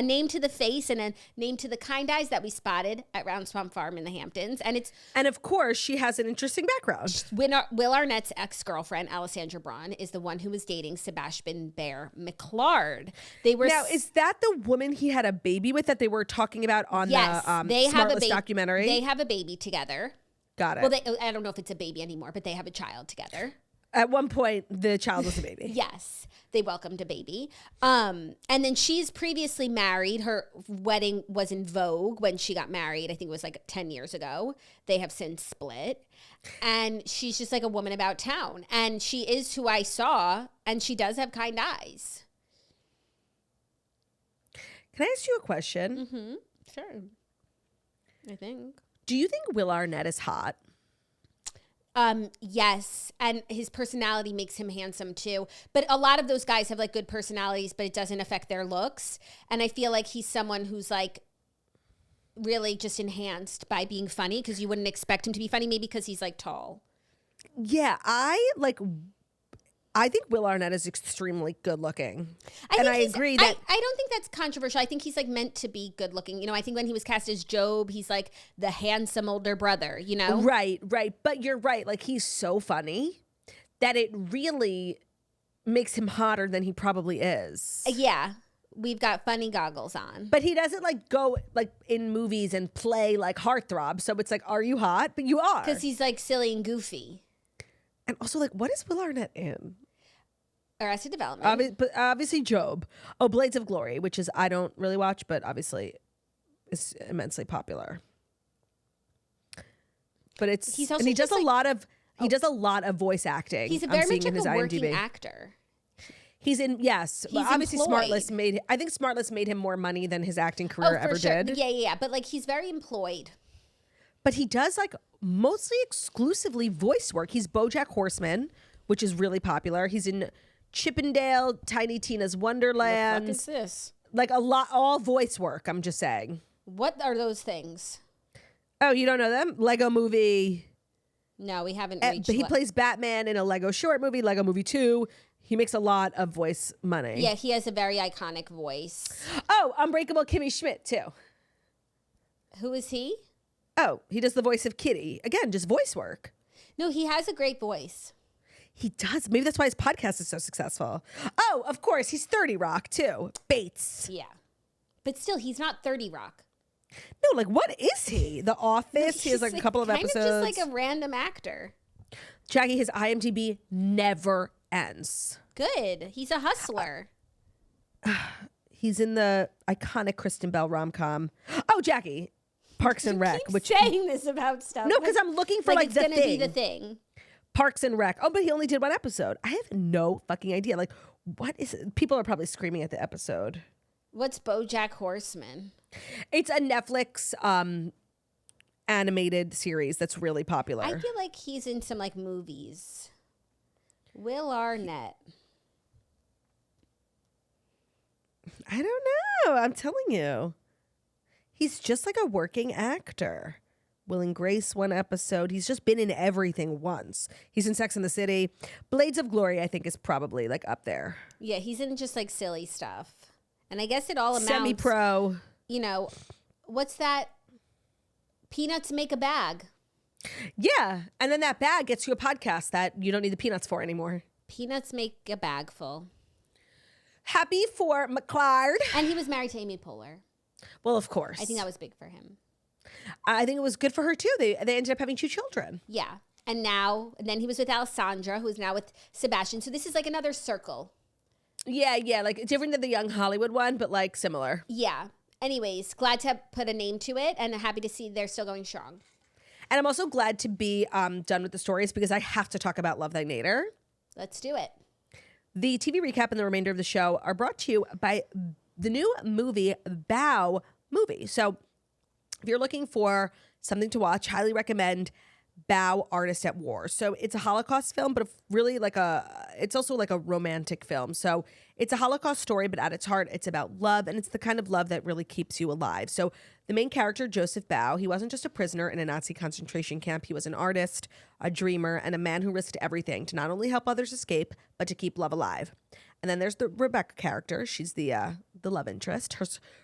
Speaker 3: name to the face and a name to the kind eyes that we spotted at Round Swamp Farm in the Hamptons.
Speaker 2: And of course, she has an interesting background.
Speaker 3: Will Arnett's ex-girlfriend, Alessandra Brawn, is the one who was dating Sebastian Bear McClard.
Speaker 2: Now, is that the woman he had a baby with that they were talking about on the Smartless documentary?
Speaker 3: They have a baby together.
Speaker 2: Got it.
Speaker 3: Well, I don't know if it's a baby anymore, but they have a child together.
Speaker 2: At one point, the child was a baby.
Speaker 3: Yes, they welcomed a baby. And then she's previously married. Her wedding was in Vogue when she got married. I think it was like 10 years ago. They have since split. And she's just like a woman about town. And she is who I saw, and she does have kind eyes.
Speaker 2: Can I ask you a question?
Speaker 3: Mm-hmm. Sure. I think.
Speaker 2: Do you think Will Arnett is hot?
Speaker 3: Yes, and his personality makes him handsome too. But a lot of those guys have like good personalities, but it doesn't affect their looks. And I feel like he's someone who's like really just enhanced by being funny, because you wouldn't expect him to be funny, maybe because he's like tall.
Speaker 2: Yeah, I think Will Arnett is extremely good looking. I agree that
Speaker 3: I don't think that's controversial. I think he's like meant to be good looking. You know, I think when he was cast as Job, he's like the handsome older brother, you know?
Speaker 2: Right. But you're right. Like, he's so funny that it really makes him hotter than he probably is.
Speaker 3: Yeah. We've got funny goggles on.
Speaker 2: But he doesn't like go like in movies and play like heartthrob. So it's like, are you hot? But you are.
Speaker 3: Because he's like silly and goofy.
Speaker 2: And also, like, what is Will Arnett in?
Speaker 3: Arrested Development.
Speaker 2: But obviously Job. Oh, Blades of Glory, which is I don't really watch, but obviously is immensely popular. But it's
Speaker 3: He's also
Speaker 2: and he does
Speaker 3: just,
Speaker 2: a
Speaker 3: like-
Speaker 2: does a lot of voice acting.
Speaker 3: He's
Speaker 2: I'm
Speaker 3: very
Speaker 2: seeing
Speaker 3: much
Speaker 2: in
Speaker 3: like
Speaker 2: his
Speaker 3: a working
Speaker 2: IMDb.
Speaker 3: actor.
Speaker 2: He's in well, obviously
Speaker 3: employed.
Speaker 2: Smartless made him more money than his acting career ever did.
Speaker 3: Yeah. But like he's very employed.
Speaker 2: But he does like mostly exclusively voice work. He's BoJack Horseman, which is really popular. He's in Chippendale, Tiny Tina's Wonderland.
Speaker 3: What the fuck is this?
Speaker 2: Like all voice work, I'm just saying.
Speaker 3: What are those things?
Speaker 2: Oh, you don't know them? Lego Movie.
Speaker 3: No, we haven't reached.
Speaker 2: But he plays Batman in a Lego short movie, Lego Movie 2. He makes a lot of voice money.
Speaker 3: Yeah, he has a very iconic voice.
Speaker 2: Oh, Unbreakable Kimmy Schmidt, too.
Speaker 3: Who is he?
Speaker 2: Oh, he does the voice of Kitty. Again, just voice work.
Speaker 3: No, he has a great voice.
Speaker 2: He does. Maybe that's why his podcast is so successful. Oh, of course. He's 30 Rock, too. Bates.
Speaker 3: Yeah. But still, he's not 30 Rock.
Speaker 2: No, like, what is he? The Office? He has like a couple of episodes.
Speaker 3: Kind of just like a random actor.
Speaker 2: Jackie, his IMDb never ends.
Speaker 3: Good. He's a hustler.
Speaker 2: He's in the iconic Kristen Bell rom-com. Oh, Jackie. Parks and Rec.
Speaker 3: Keep saying this about stuff.
Speaker 2: No, because I'm looking for like
Speaker 3: it's
Speaker 2: the
Speaker 3: gonna
Speaker 2: thing.
Speaker 3: be the thing.
Speaker 2: Parks and Rec. Oh, but he only did one episode. I have no fucking idea. Like, what is it? People are probably screaming at the episode.
Speaker 3: What's BoJack Horseman?
Speaker 2: It's a Netflix animated series that's really popular.
Speaker 3: I feel like he's in some like movies. Will Arnett.
Speaker 2: I don't know. I'm telling you. He's just like a working actor. Will and Grace, one episode. He's just been in everything once. He's in Sex and the City. Blades of Glory, I think, is probably like up there.
Speaker 3: Yeah, he's in just like silly stuff. And I guess it all amounts.
Speaker 2: Semi-pro.
Speaker 3: You know, what's that? Peanuts make a bag.
Speaker 2: Yeah. And then that bag gets you a podcast that you don't need the peanuts for anymore.
Speaker 3: Peanuts make a bag full.
Speaker 2: Happy for McClard.
Speaker 3: And he was married to Amy Poehler.
Speaker 2: Well, of course.
Speaker 3: I think that was big for him.
Speaker 2: I think it was good for her too. They ended up having 2 children.
Speaker 3: Yeah. And then he was with Alessandra, who's now with Sebastian. So this is like another circle.
Speaker 2: Yeah. Like different than the Young Hollywood one, but like similar.
Speaker 3: Yeah. Anyways, glad to put a name to it and happy to see they're still going strong.
Speaker 2: And I'm also glad to be done with the stories because I have to talk about Love Thy Nader.
Speaker 3: Let's do it.
Speaker 2: The TV recap and the remainder of the show are brought to you by the new movie, Bow Movie. So if you're looking for something to watch, highly recommend Bow Artist at War. So it's a Holocaust film, but really it's also like a romantic film. So it's a Holocaust story, but at its heart, it's about love. And it's the kind of love that really keeps you alive. So the main character, Joseph Bow, he wasn't just a prisoner in a Nazi concentration camp. He was an artist, a dreamer, and a man who risked everything to not only help others escape, but to keep love alive. And then there's the Rebecca character. She's the love interest.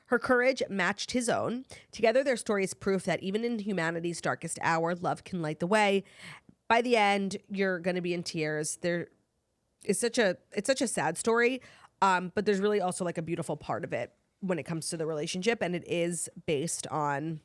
Speaker 2: Her courage matched his own. Together, their story is proof that even in humanity's darkest hour, love can light the way. By the end, you're going to be in tears. It's such a sad story, but there's really also like a beautiful part of it when it comes to the relationship, and it is based on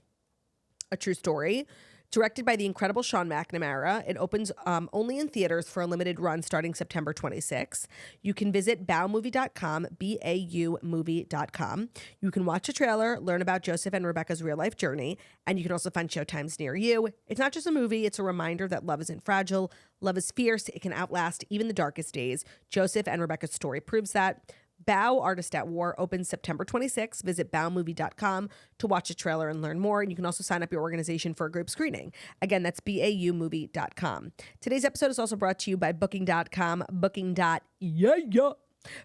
Speaker 2: a true story. Directed by the incredible Sean McNamara, it opens only in theaters for a limited run starting September 26th. You can visit bowmovie.com, BAUmovie.com. You can watch a trailer, learn about Joseph and Rebecca's real-life journey, and you can also find showtimes near you. It's not just a movie, it's a reminder that love isn't fragile. Love is fierce. It can outlast even the darkest days. Joseph and Rebecca's story proves that. Bow Artist at War opens September 26th. Visit bowmovie.com to watch a trailer and learn more. And you can also sign up your organization for a group screening. Again, that's baumovie.com. Today's episode is also brought to you by booking.com. Booking.yeah.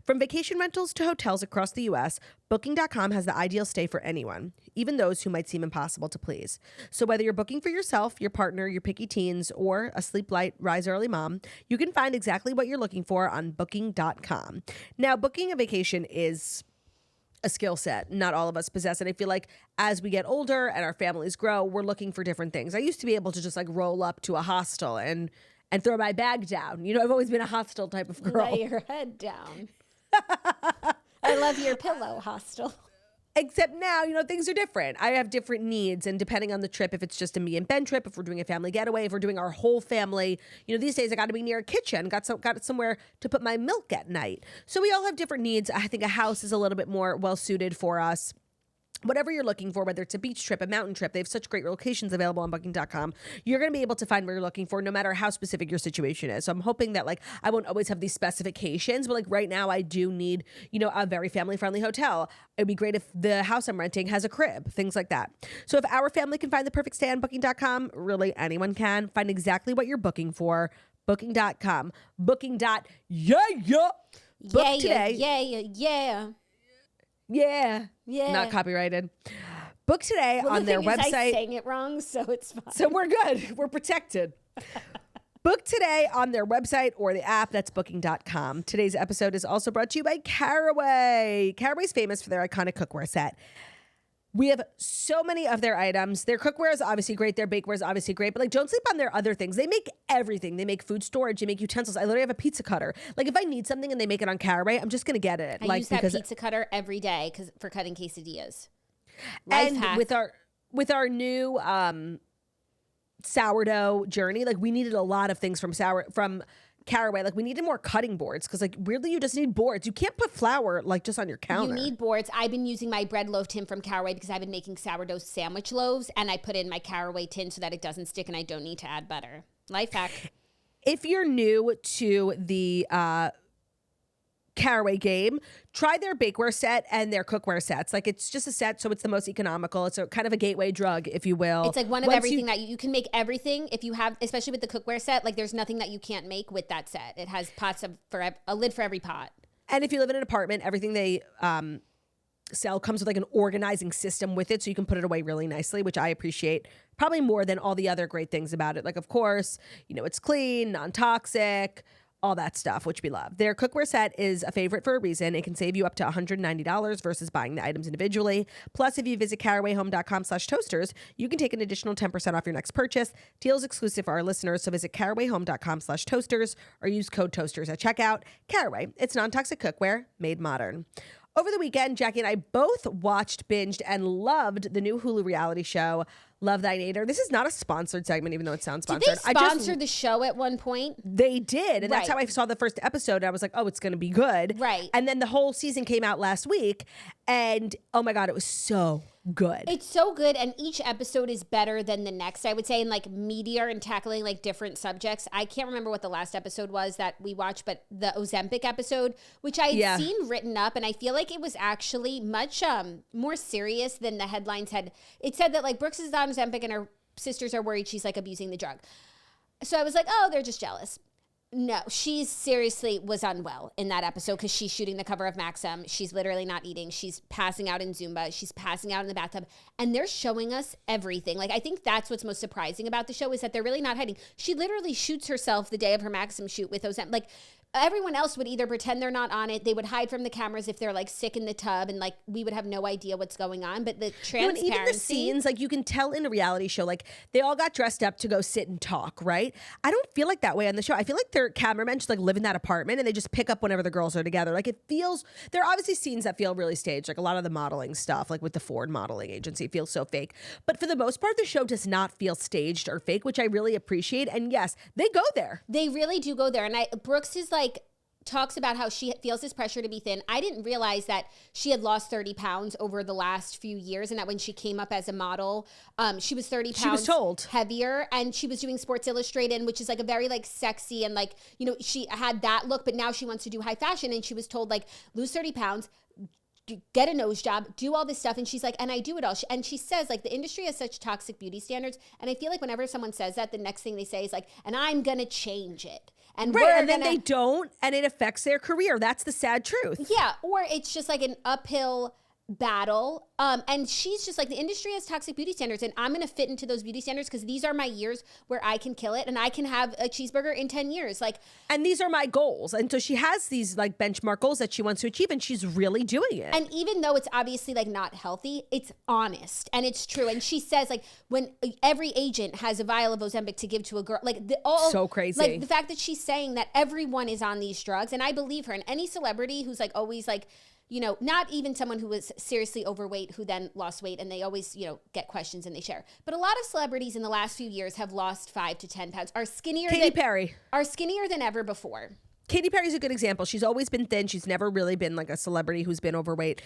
Speaker 2: From vacation rentals to hotels across the U.S., Booking.com has the ideal stay for anyone, even those who might seem impossible to please. So whether you're booking for yourself, your partner, your picky teens, or a sleep light, rise early mom, you can find exactly what you're looking for on Booking.com. Now, booking a vacation is a skill set not all of us possess, and I feel like as we get older and our families grow, we're looking for different things. I used to be able to just like roll up to a hostel and throw my bag down. You know, I've always been a hostel type of girl.
Speaker 3: Lay your head down. I love your pillow, hostel.
Speaker 2: Except now, you know, things are different. I have different needs, and depending on the trip, if it's just a me and Ben trip, if we're doing a family getaway, if we're doing our whole family, you know, these days I got to be near a kitchen, got somewhere to put my milk at night. So we all have different needs. I think a house is a little bit more well suited for us. Whatever you're looking for, whether it's a beach trip, a mountain trip, they have such great locations available on Booking.com. You're going to be able to find what you're looking for no matter how specific your situation is. So I'm hoping that like I won't always have these specifications, but like right now I do need, you know, a very family-friendly hotel. It'd be great if the house I'm renting has a crib, things like that. So if our family can find the perfect stay on Booking.com, really anyone can. Find exactly what you're booking for. Booking.com. Booking.yeah. Book today. Yeah. Not copyrighted. Book today on their website.
Speaker 3: I sang it wrong, so it's fine.
Speaker 2: So we're good. We're protected. Book today on their website or the app. That's booking.com. Today's episode is also brought to you by Caraway. Caraway's famous for their iconic cookware set. We have so many of their items. Their cookware is obviously great. Their bakeware is obviously great. But like, don't sleep on their other things. They make everything. They make food storage. They make utensils. I literally have a pizza cutter. Like if I need something and they make it on Caraway, I'm just going to get it.
Speaker 3: I use that pizza cutter every day for cutting quesadillas.
Speaker 2: And with our new sourdough journey, like we needed a lot of things from Caraway. Like we needed more cutting boards because like weirdly you just need boards. You can't put flour like just on your counter.
Speaker 3: You need boards. I've been using my bread loaf tin from Caraway because I've been making sourdough sandwich loaves, and I put in my Caraway tin so that it doesn't stick and I don't need to add butter. Life hack.
Speaker 2: If you're new to the Caraway game, try their bakeware set and their cookware sets. Like it's just a set, so it's the most economical. It's a kind of a gateway drug, if you will.
Speaker 3: It's like one of everything that you can make everything. If you have, especially with the cookware set, like there's nothing that you can't make with that set. It has for a lid for every pot.
Speaker 2: And if you live in an apartment, everything they sell comes with like an organizing system with it, so you can put it away really nicely, which I appreciate probably more than all the other great things about it. Like, of course, you know, it's clean, non-toxic, all that stuff, which we love. Their cookware set is a favorite for a reason. It can save you up to $190 versus buying the items individually. Plus, if you visit carawayhome.com/toasters, you can take an additional 10% off your next purchase. Deals exclusive for our listeners, so visit carawayhome.com/toasters or use code toasters at checkout. Caraway, it's non-toxic cookware made modern. Over the weekend, Jackie and I both watched, binged, and loved the new Hulu reality show, Love Thy Nader. This is not a sponsored segment, even though it sounds sponsored.
Speaker 3: Did they sponsor the show at one point?
Speaker 2: They did. And that's how I saw the first episode. And I was like, oh, it's going to be good.
Speaker 3: Right.
Speaker 2: And then the whole season came out last week. And oh my God, it was so good.
Speaker 3: It's so good. And each episode is better than the next, I would say, in like meatier and tackling like different subjects. I can't remember what the last episode was that we watched, but the Ozempic episode, which I had seen written up. And I feel like it was actually much more serious than the headlines had. It said that like Brooks is on Ozempic and her sisters are worried she's like abusing the drug. So I was like, oh, they're just jealous. No, she seriously was unwell in that episode because she's shooting the cover of Maxim. She's literally not eating. She's passing out in Zumba. She's passing out in the bathtub. And they're showing us everything. Like, I think that's what's most surprising about the show is that they're really not hiding. She literally shoots herself the day of her Maxim shoot with Ozempic. Like, everyone else would either pretend they're not on it. They would hide from the cameras if they're like sick in the tub, and like we would have no idea what's going on. But the transparency, even the
Speaker 2: scenes, like you can tell in a reality show, like they all got dressed up to go sit and talk, right? I don't feel like that way on the show. I feel like their cameramen just like live in that apartment and they just pick up whenever the girls are together. Like it feels, there are obviously scenes that feel really staged, like a lot of the modeling stuff, like with the Ford modeling agency, feels so fake. But for the most part, the show does not feel staged or fake, which I really appreciate. And yes, they go there.
Speaker 3: They really do go there. And Brooks is like talks about how she feels this pressure to be thin. I didn't realize that she had lost 30 pounds over the last few years, and that when she came up as a model, she was 30 pounds heavier, and she was doing Sports Illustrated, which is like a very like sexy and like, you know, she had that look, but now she wants to do high fashion, and she was told like, lose 30 pounds, get a nose job, do all this stuff. And she's like, and I do it all. And she says like, the industry has such toxic beauty standards. And I feel like whenever someone says that, the next thing they say is like, and I'm going to change it. And
Speaker 2: then they don't, and it affects their career. That's the sad truth.
Speaker 3: Yeah, or it's just like an uphill battle. And she's just like, the industry has toxic beauty standards, and I'm going to fit into those beauty standards because these are my years where I can kill it, and I can have a cheeseburger in 10 years. Like,
Speaker 2: and these are my goals. And so she has these like benchmark goals that she wants to achieve, and she's really doing it.
Speaker 3: And even though it's obviously like not healthy, it's honest and it's true. And she says like, when every agent has a vial of Ozempic to give to a girl, like
Speaker 2: so crazy.
Speaker 3: Like the fact that she's saying that everyone is on these drugs, and I believe her. And any celebrity who's like always like, you know, not even someone who was seriously overweight who then lost weight, and they always, you know, get questions and they share. But a lot of celebrities in the last few years have lost 5 to 10 pounds, are skinnier than ever before.
Speaker 2: Katy Perry's a good example. She's always been thin. She's never really been like a celebrity who's been overweight.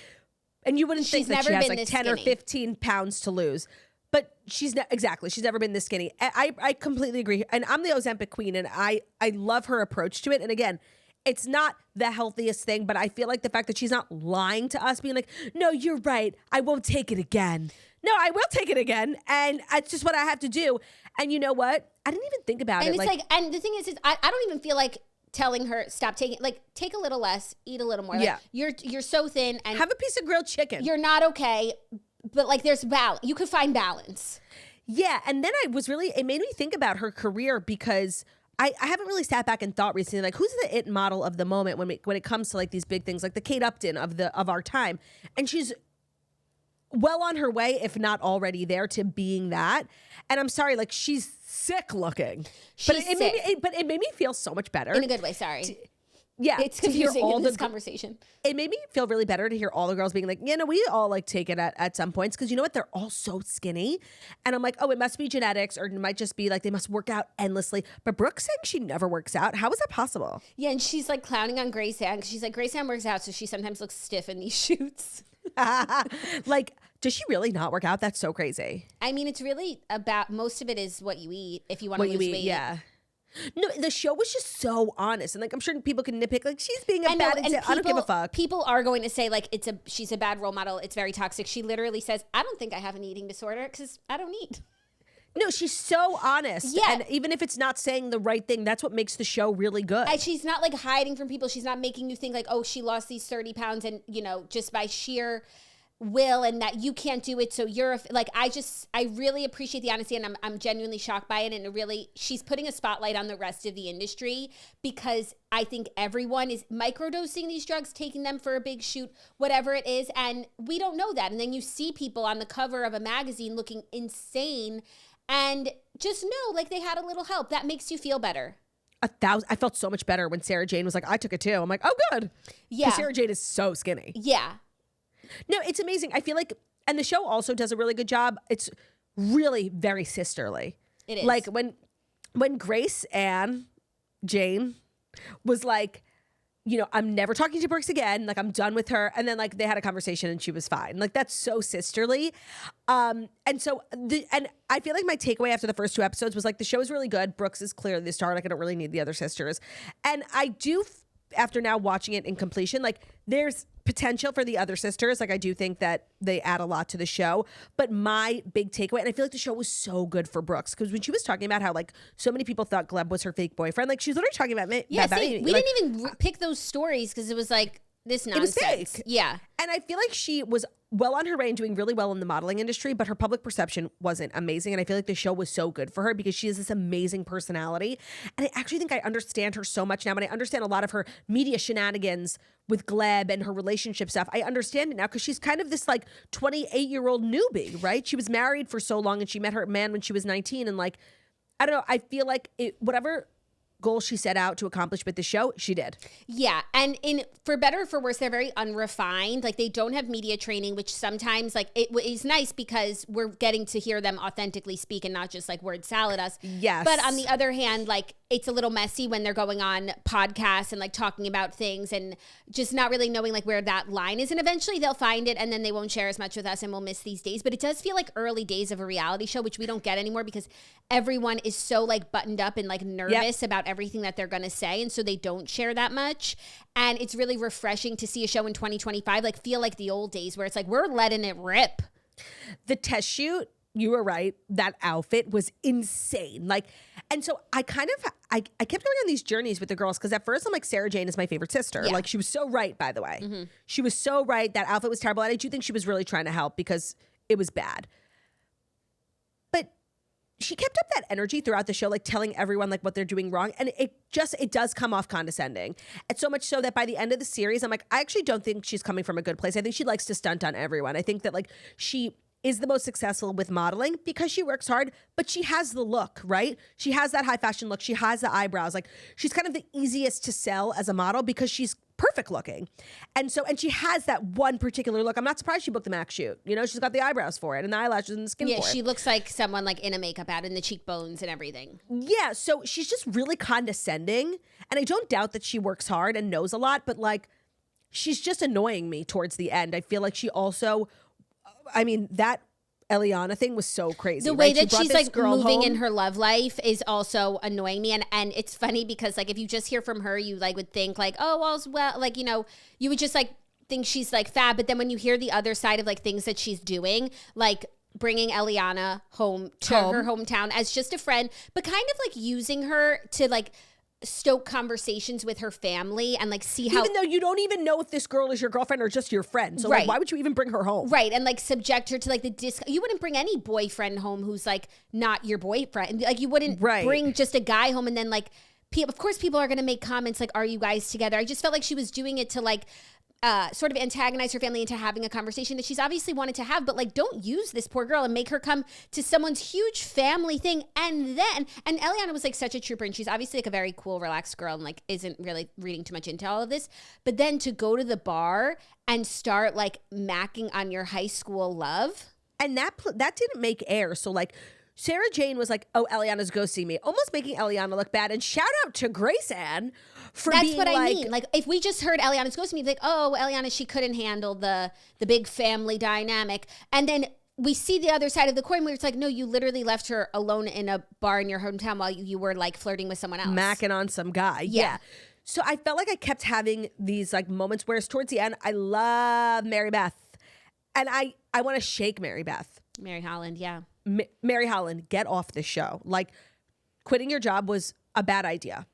Speaker 2: And you wouldn't think that she has like 10 or 15 pounds to lose. But she's never been this skinny. I completely agree. And I'm the Ozempic queen, and I love her approach to it. And again, it's not the healthiest thing, but I feel like the fact that she's not lying to us, being like, no, you're right, I won't take it again. No, I will take it again, and it's just what I have to do. And you know what? I didn't even think about it.
Speaker 3: And it's like, and the thing is I don't even feel like telling her, stop taking, like, take a little less, eat a little more. Like, yeah. You're so thin. And
Speaker 2: have a piece of grilled chicken.
Speaker 3: You're not okay, but like there's balance. You could find balance.
Speaker 2: Yeah, and then it made me think about her career, because I haven't really sat back and thought recently, like, who's the it model of the moment when it comes to like these big things, like the Kate Upton of our time. And she's well on her way, if not already there, to being that. And I'm sorry, like, she's sick looking. But it made me feel so much better.
Speaker 3: In a good way, sorry.
Speaker 2: Yeah,
Speaker 3: it's confusing in this conversation.
Speaker 2: It made me feel really better to hear all the girls being like, yeah, no, we all like take it at some points, because you know what? They're all so skinny. And I'm like, oh, it must be genetics, or it might just be like they must work out endlessly. But Brooke's saying she never works out. How is that possible?
Speaker 3: Yeah, and she's like clowning on Graziadei, because she's like, Graziadei works out, so she sometimes looks stiff in these shoots.
Speaker 2: Like, does she really not work out? That's so crazy.
Speaker 3: I mean, it's really about, most of it is what you eat if you want to lose weight.
Speaker 2: Yeah. No, the show was just so honest, and like, I'm sure people can nitpick, like, she's being a bad example. I don't give a fuck.
Speaker 3: People are going to say like she's a bad role model. It's very toxic. She literally says, I don't think I have an eating disorder because I don't eat.
Speaker 2: No, she's so honest.
Speaker 3: Yeah.
Speaker 2: And even if it's not saying the right thing, that's what makes the show really good.
Speaker 3: And she's not like hiding from people. She's not making you think like, oh, she lost these 30 pounds and, you know, just by sheer will, and that you can't do it, so you're like, I really appreciate the honesty, and I'm genuinely shocked by it. And she's putting a spotlight on the rest of the industry, because I think everyone is microdosing these drugs, taking them for a big shoot, whatever it is, and we don't know that. And then you see people on the cover of a magazine looking insane, and just know like they had a little help. That makes you feel better.
Speaker 2: 1,000. I felt so much better when Sarah Jane was like, I took it too. I'm like, oh, good.
Speaker 3: Yeah.
Speaker 2: Sarah Jane is so skinny.
Speaker 3: Yeah.
Speaker 2: No, it's amazing. I feel like, and the show also does a really good job. It's really very sisterly.
Speaker 3: It is.
Speaker 2: Like when Grace Ann Jane was like, you know, I'm never talking to Brooks again. Like, I'm done with her. And then like they had a conversation and she was fine. Like, that's so sisterly. And I feel like my takeaway after the first 2 episodes was like, the show is really good. Brooks is clearly the star. Like, I don't really need the other sisters. And I do, after now watching it in completion, like, there's potential for the other sisters. Like, I do think that they add a lot to the show. But my big takeaway, and I feel like the show was so good for Brooks, because when she was talking about how like so many people thought Gleb was her fake boyfriend, like, she's literally talking about me.
Speaker 3: Yeah, we didn't even pick those stories because it was like this nonsense.
Speaker 2: It was fake.
Speaker 3: Yeah.
Speaker 2: And I feel like she was well on her way and doing really well in the modeling industry, but her public perception wasn't amazing. And I feel like the show was so good for her because she has this amazing personality. And I actually think I understand her so much now. And I understand a lot of her media shenanigans with Gleb and her relationship stuff. I understand it now because she's kind of this like 28-year-old newbie, right? She was married for so long and she met her man when she was 19. And like, I don't know, I feel like whatever goal she set out to accomplish with the show, she did.
Speaker 3: Yeah, and for better or for worse, they're very unrefined. Like they don't have media training, which sometimes like it is nice because we're getting to hear them authentically speak and not just like word salad us.
Speaker 2: Yes.
Speaker 3: But on the other hand, like it's a little messy when they're going on podcasts and like talking about things and just not really knowing like where that line is. And eventually they'll find it and then they won't share as much with us and we'll miss these days. But it does feel like early days of a reality show, which we don't get anymore because everyone is so like buttoned up and like nervous about everything that they're going to say. And so they don't share that much. And it's really refreshing to see a show in 2025, like feel like the old days where it's like, we're letting it rip.
Speaker 2: The test shoot, you were right. That outfit was insane. Like, and so I kept going on these journeys with the girls because at first I'm like, Sarah Jane is my favorite sister.
Speaker 3: Yeah.
Speaker 2: Like she was so right, by the way. She was so right. That outfit was terrible. And I do think she was really trying to help because it was bad. But she kept up that energy throughout the show, like telling everyone like what they're doing wrong. And it does come off condescending. And so much so that by the end of the series, I'm like, I actually don't think she's coming from a good place. I think she likes to stunt on everyone. I think that like she is the most successful with modeling because she works hard, but she has the look, right? She has that high fashion look. She has the eyebrows. Like she's kind of the easiest to sell as a model because she's perfect looking. And she has that one particular look. I'm not surprised she booked the Mac shoot. You know, she's got the eyebrows for it and the eyelashes and the skin for it.
Speaker 3: Yeah, she looks like someone like in a makeup ad and the cheekbones and everything.
Speaker 2: Yeah, so she's just really condescending. And I don't doubt that she works hard and knows a lot, but like she's just annoying me towards the end. I feel like she also, I mean, that Eliana thing was so crazy.
Speaker 3: The way
Speaker 2: right?
Speaker 3: that she's like moving in her love life is also annoying me. And it's funny because like if you just hear from her, you like would think like, oh, all's well, like, you know, you would just like think she's like fab. But then when you hear the other side of like things that she's doing, like bringing Eliana home to her hometown as just a friend, but kind of like using her to like stoke conversations with her family and like see how,
Speaker 2: even though you don't even know if this girl is your girlfriend or just your friend, so like, why would you even bring her home?
Speaker 3: Right, and like subject her to like you wouldn't bring any boyfriend home who's like not your boyfriend. Like you wouldn't bring just a guy home and then like of course people are going to make comments like, are you guys together? I just felt like she was doing it to like sort of antagonize her family into having a conversation that she's obviously wanted to have, but like don't use this poor girl and make her come to someone's huge family thing. And Eliana was like such a trooper and she's obviously like a very cool, relaxed girl and like isn't really reading too much into all of this. But then to go to the bar and start like macking on your high school love.
Speaker 2: And that didn't make air. So like Sarah Jane was like, oh, Eliana's ghosting me, almost making Eliana look bad. And shout out to Grace Ann for
Speaker 3: That's
Speaker 2: being
Speaker 3: what
Speaker 2: like,
Speaker 3: I mean. Like if we just heard Eliana's ghosting me, like, oh, Eliana, she couldn't handle the big family dynamic. And then we see the other side of the coin where it's like, no, you literally left her alone in a bar in your hometown while you were like flirting with someone else.
Speaker 2: macking on some guy. Yeah. So I felt like I kept having these like moments where towards the end, I love Mary Beth. And I want to shake Mary Beth.
Speaker 3: Mary Holland, yeah.
Speaker 2: Mary Holland, get off the show. Like quitting your job was a bad idea.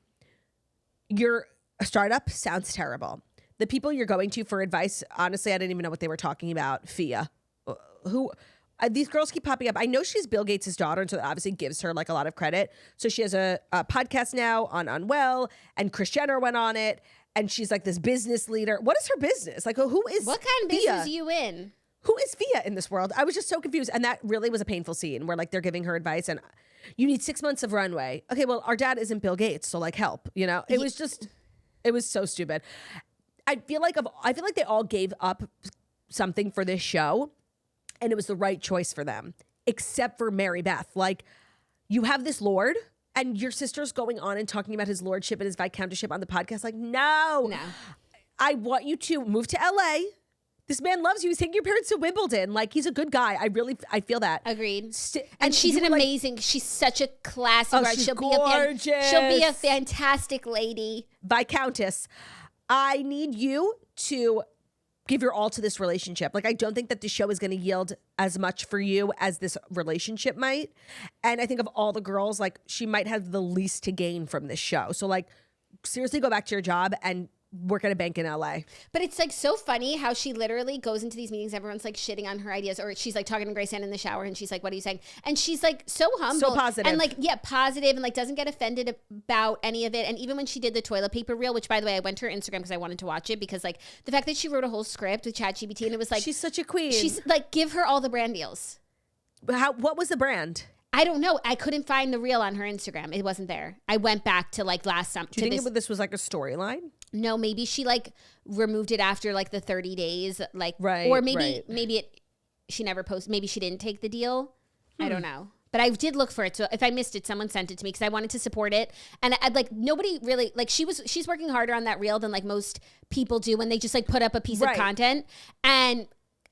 Speaker 2: Your startup sounds terrible. The people you're going to for advice, honestly, I didn't even know what they were talking about. Fia, these girls keep popping up. I know she's Bill Gates' daughter, and so that obviously gives her like a lot of credit. So she has a podcast now on Unwell, and Kris Jenner went on it, and she's like this business leader. What is her business? Like, who is
Speaker 3: what kind of business are you in?
Speaker 2: Who is Fia in this world? I was just so confused. And that really was a painful scene where like they're giving her advice and you need 6 months of runway. Okay, well, our dad isn't Bill Gates, so like help, you know? It was so stupid. I feel like they all gave up something for this show and it was the right choice for them, except for Mary Beth. Like you have this lord and your sister's going on and talking about his lordship and his viscountship on the podcast. Like, no. I want you to move to LA. This man loves you. He's taking your parents to Wimbledon. Like, he's a good guy. I feel that.
Speaker 3: Agreed. And she's an amazing, she's such a classy bride.
Speaker 2: She's gorgeous.
Speaker 3: She'll be a fantastic lady.
Speaker 2: Viscountess. I need you to give your all to this relationship. Like, I don't think that the show is going to yield as much for you as this relationship might. And I think of all the girls, like, she might have the least to gain from this show. So, like, seriously go back to your job and work at a bank in LA.
Speaker 3: But it's like so funny how she literally goes into these meetings. Everyone's like shitting on her ideas, or she's like talking to Grace Ann in the shower and she's like, what are you saying? And she's like so humble.
Speaker 2: So positive.
Speaker 3: And like, yeah, positive and like doesn't get offended about any of it. And even when she did the toilet paper reel, which by the way, I went to her Instagram because I wanted to watch it because like the fact that she wrote a whole script with ChatGPT and it was like.
Speaker 2: She's such a queen.
Speaker 3: She's like, give her all the brand deals.
Speaker 2: What was the brand?
Speaker 3: I don't know. I couldn't find the reel on her Instagram. It wasn't there. I went back to like last summer.
Speaker 2: Do you think this was like a storyline?
Speaker 3: No, maybe she like removed it after like the 30 days, like,
Speaker 2: right,
Speaker 3: or maybe she never posted. Maybe she didn't take the deal. I don't know. But I did look for it. So if I missed it, someone sent it to me because I wanted to support it. And I'd like nobody really like she's working harder on that reel than like most people do when they just like put up a piece of content. And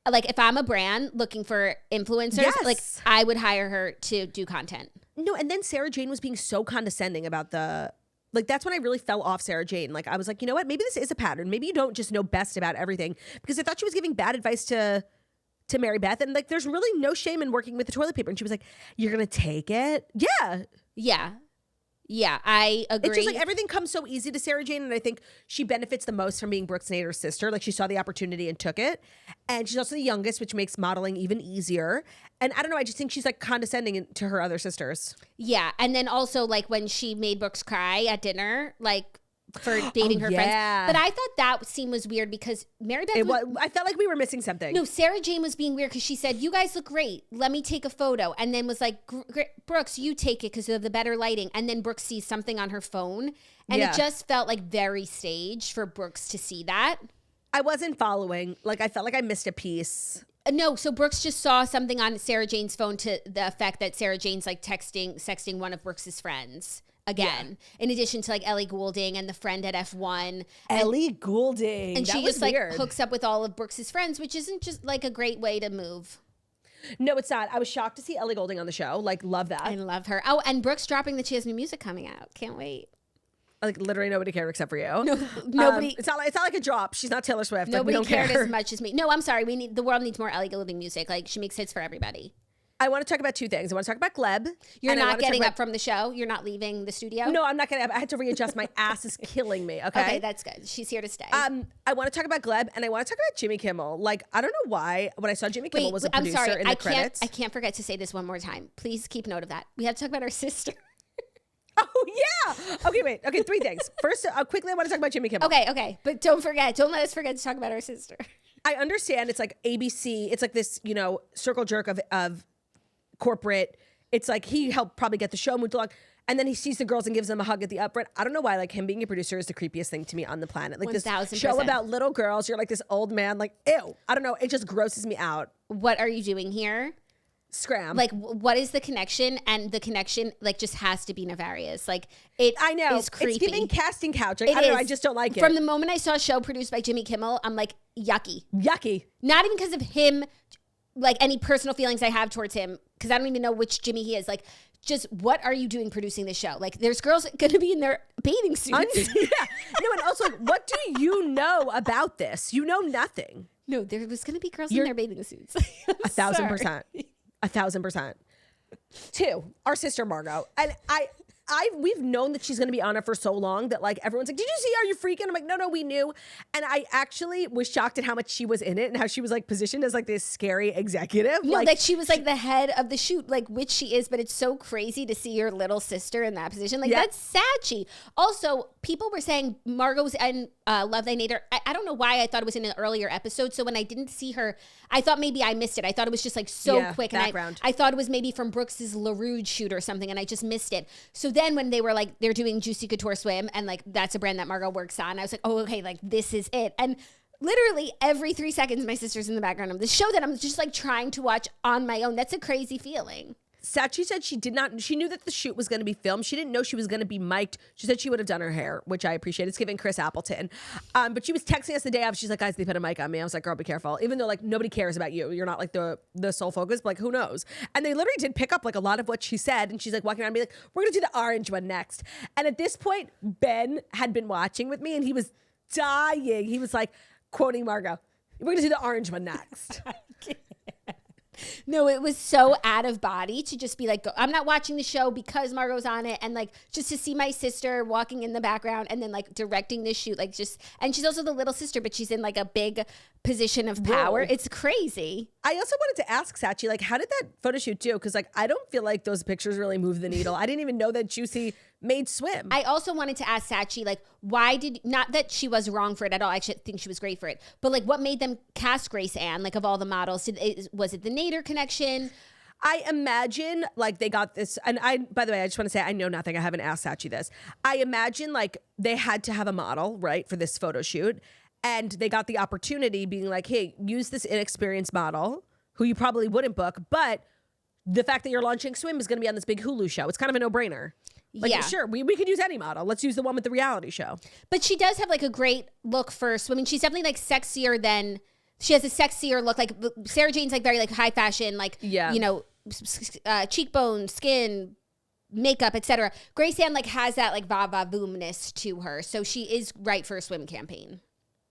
Speaker 3: like if I'm a brand looking for influencers, like I would hire her to do content.
Speaker 2: No, and then Sarah Jane was being so condescending about like that's when I really fell off Sarah Jane. Like I was like, you know what? Maybe this is a pattern. Maybe you don't just know best about everything, because I thought she was giving bad advice to Mary Beth, and like there's really no shame in working with the toilet paper. And she was like, "You're gonna take it?"
Speaker 3: Yeah, I agree.
Speaker 2: It's just like everything comes so easy to Sarah Jane, and I think she benefits the most from being Brooks Nader's sister. Like she saw the opportunity and took it, and she's also the youngest, which makes modeling even easier. And I don't know, I just think she's like condescending to her other sisters.
Speaker 3: Yeah, and then also like when she made Brooks cry at dinner, like for dating her friends. But I thought that scene was weird because Mary Beth
Speaker 2: I felt like we were missing something.
Speaker 3: No, Sarah Jane was being weird because she said, "You guys look great. Let me take a photo." And then was like, "Brooks, you take it because of the better lighting." And then Brooks sees something on her phone. And it just felt like very staged for Brooks to see that.
Speaker 2: I wasn't following. Like I felt like I missed a piece.
Speaker 3: No, so Brooks just saw something on Sarah Jane's phone to the effect that Sarah Jane's like sexting one of Brooks's friends. Again, in addition to like Ellie Goulding and the friend at F1.
Speaker 2: Ellie Goulding.
Speaker 3: And
Speaker 2: that
Speaker 3: she
Speaker 2: was
Speaker 3: just
Speaker 2: weird.
Speaker 3: like hooks up with all of Brooks's friends, which isn't just like a great way to move.
Speaker 2: No, it's not. I was shocked to see Ellie Goulding on the show. Like, love that.
Speaker 3: I love her. Oh, and Brooks dropping that she has new music coming out. Can't wait.
Speaker 2: Like literally nobody cared except for you.
Speaker 3: No, nobody.
Speaker 2: It's not like a drop. She's not Taylor Swift.
Speaker 3: Nobody
Speaker 2: like, we don't
Speaker 3: cared
Speaker 2: care.
Speaker 3: as much as me. No, I'm sorry. The world needs more Ellie Goulding music. Like she makes hits for everybody.
Speaker 2: I want to talk about two things. I want to talk about Gleb.
Speaker 3: You're not getting up from the show? You're not leaving the studio?
Speaker 2: No, I'm not getting up. I had to readjust. My ass is killing me. Okay.
Speaker 3: Okay, that's good. She's here to stay.
Speaker 2: I want to talk about Gleb, and I want to talk about Jimmy Kimmel. Like, I don't know why when I saw Jimmy Kimmel was a producer in the credits.
Speaker 3: I can't forget to say this one more time. Please keep note of that. We have to talk about our sister.
Speaker 2: Oh, yeah. Okay, wait. Okay, three things. First, quickly, I want to talk about Jimmy Kimmel.
Speaker 3: Okay. But don't let us forget to talk about our sister.
Speaker 2: I understand it's like ABC. It's like this, circle jerk of corporate. It's like he helped probably get the show moved along, and then he sees the girls and gives them a hug at the upfront. I don't know why, like him being a producer is the creepiest thing to me on the planet. Like
Speaker 3: 1000%.
Speaker 2: This show about little girls, you're like this old man, like ew. I don't know, it just grosses me out.
Speaker 3: What are you doing here?
Speaker 2: Scram.
Speaker 3: Like, what is the connection? And the connection, like, just has to be nefarious. Like, it
Speaker 2: I know.
Speaker 3: is creepy.
Speaker 2: It's giving casting couch. Like, I don't know. I just don't like it.
Speaker 3: From the moment I saw a show produced by Jimmy Kimmel, I'm like, yucky.
Speaker 2: Yucky.
Speaker 3: Not even because of him, like, any personal feelings I have towards him, because I don't even know which Jimmy he is. Like, just what are you doing producing this show? Like, there's girls going to be in their bathing suits.
Speaker 2: Yeah. No, and also, like, what do you know about this? You know nothing.
Speaker 3: No, there was going to be girls in their bathing suits.
Speaker 2: 1,000%. 1,000%. Two, our sister Margot. And we've known that she's going to be on it for so long that like everyone's like, did you see Are You Freaking? I'm like, no, we knew. And I actually was shocked at how much she was in it and how she was like positioned as like this scary executive.
Speaker 3: No,
Speaker 2: like,
Speaker 3: that she was like the head of the shoot, like which she is, but it's so crazy to see your little sister in that position. Like that's satchy. Also, people were saying Margot's in Love Thy Nader. I don't know why I thought it was in an earlier episode. So when I didn't see her, I thought maybe I missed it. I thought it was just like so quick.
Speaker 2: Background.
Speaker 3: And I thought it was maybe from Brooks's LaRouge shoot or something, and I just missed it. So then when they were like, they're doing Juicy Couture Swim, and like that's a brand that Margot works on, I was like, oh, okay, like this is it. And literally every 3 seconds, my sister's in the background of the show that I'm just like trying to watch on my own. That's a crazy feeling.
Speaker 2: Sachi said she knew that the shoot was going to be filmed. She didn't know she was going to be mic'd. She said she would have done her hair, which I appreciate. It's giving Chris Appleton. But she was texting us the day of. She's like, guys, they put a mic on me. I was like, girl, be careful. Even though like nobody cares about you. You're not like the sole focus, but like who knows? And they literally did pick up like a lot of what she said. And she's like walking around and be like, we're going to do the orange one next. And at this point, Ben had been watching with me and he was dying. He was like quoting Margot, we're going to do the orange one next.
Speaker 3: No, it was so out of body to just be like, I'm not watching the show because Margot's on it. And like, just to see my sister walking in the background and then like directing this shoot, like just, and she's also the little sister, but she's in like a big position of power. Whoa. It's crazy.
Speaker 2: I also wanted to ask Sachi, like, how did that photo shoot do? Because like, I don't feel like those pictures really moved the needle. I didn't even know that Juicy made swim.
Speaker 3: I also wanted to ask Sachi, like, not that she was wrong for it at all. I actually think she was great for it. But like, what made them cast Grace Ann, like of all the models? Was it the Nader connection?
Speaker 2: I imagine like they got this, and by the way, I just want to say I know nothing. I haven't asked Sachi this. I imagine like they had to have a model, right, for this photo shoot, and they got the opportunity being like, hey, use this inexperienced model who you probably wouldn't book, but the fact that you're launching Swim is going to be on this big Hulu show. It's kind of a no-brainer. Like, sure, we could use any model. Let's use the one with the reality show.
Speaker 3: But she does have like a great look for swimming. She's definitely like sexier than, she has a sexier look. Like Sarah Jane's like very like high fashion, like, you know, cheekbones, skin, makeup, etc. Graziadei like has that like va-va-voomness to her. So she is right for a swim campaign.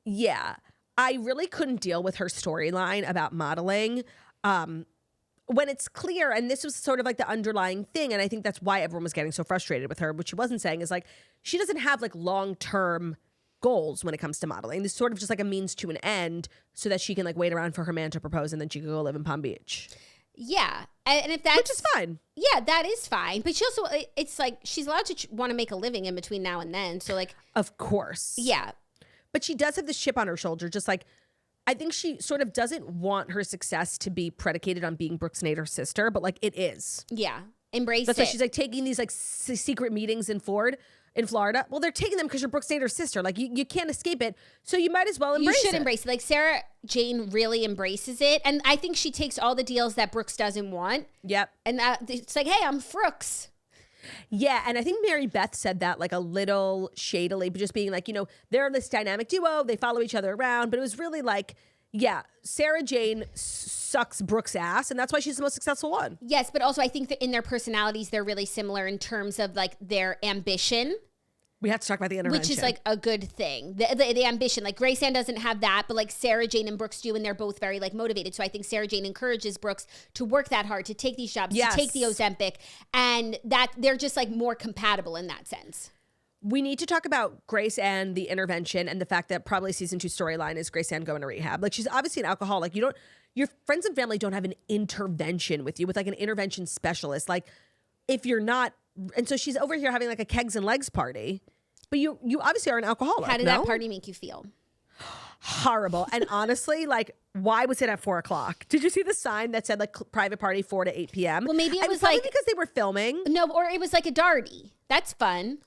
Speaker 2: Yeah. I really couldn't deal with her storyline about modeling. When it's clear, and this was sort of like the underlying thing, and I think that's why everyone was getting so frustrated with her, what she wasn't saying is like, she doesn't have like long-term goals when it comes to modeling. This is sort of just like a means to an end so that she can like wait around for her man to propose and then she can go live in Palm Beach.
Speaker 3: Yeah. And if that's...
Speaker 2: Which is fine.
Speaker 3: Yeah, that is fine. But she also, it's like, she's allowed to want to make a living in between now and then. So like...
Speaker 2: Of course.
Speaker 3: Yeah.
Speaker 2: But she does have this chip on her shoulder, just like, I think she sort of doesn't want her success to be predicated on being Brooks Nader's sister, but like it is.
Speaker 3: Yeah. Embrace
Speaker 2: That's
Speaker 3: it.
Speaker 2: why she's like taking these like secret meetings in Florida. Well, they're taking them because you're Brooks Nader's sister. Like you can't escape it. So you might as well embrace it.
Speaker 3: You should embrace it. Like Sarah Jane really embraces it. And I think she takes all the deals that Brooks doesn't want.
Speaker 2: Yep.
Speaker 3: And it's like, hey, I'm Frooks.
Speaker 2: Yeah, and I think Mary Beth said that like a little shadily, but just being like, you know, they're this dynamic duo. They follow each other around. But it was really like, yeah, Sarah Jane sucks Brooks' ass, and that's why she's the most successful one.
Speaker 3: Yes, but also I think that in their personalities, they're really similar in terms of like their ambition.
Speaker 2: We have to talk about the intervention.
Speaker 3: Which is like a good thing. The ambition. Like Graziadei doesn't have that, but like Sarah Jane and Brooks do, and they're both very like motivated. So I think Sarah Jane encourages Brooks to work that hard, to take these jobs, to take the Ozempic, and that they're just like more compatible in that sense.
Speaker 2: We need to talk about Grace and the intervention and the fact that probably season 2 storyline is Grace Ann going to rehab. Like she's obviously an alcoholic. Your friends and family don't have an intervention with you, with like an intervention specialist. Like if you're not, and so she's over here having like a kegs and legs party, but you obviously are an alcoholic.
Speaker 3: How did that party make you feel?
Speaker 2: Horrible. And honestly, like, why was it at 4:00? Did you see the sign that said like private party 4 to 8 p.m.?
Speaker 3: Well, maybe it was
Speaker 2: probably
Speaker 3: like,
Speaker 2: because they were filming.
Speaker 3: No, or it was like a darty. That's fun.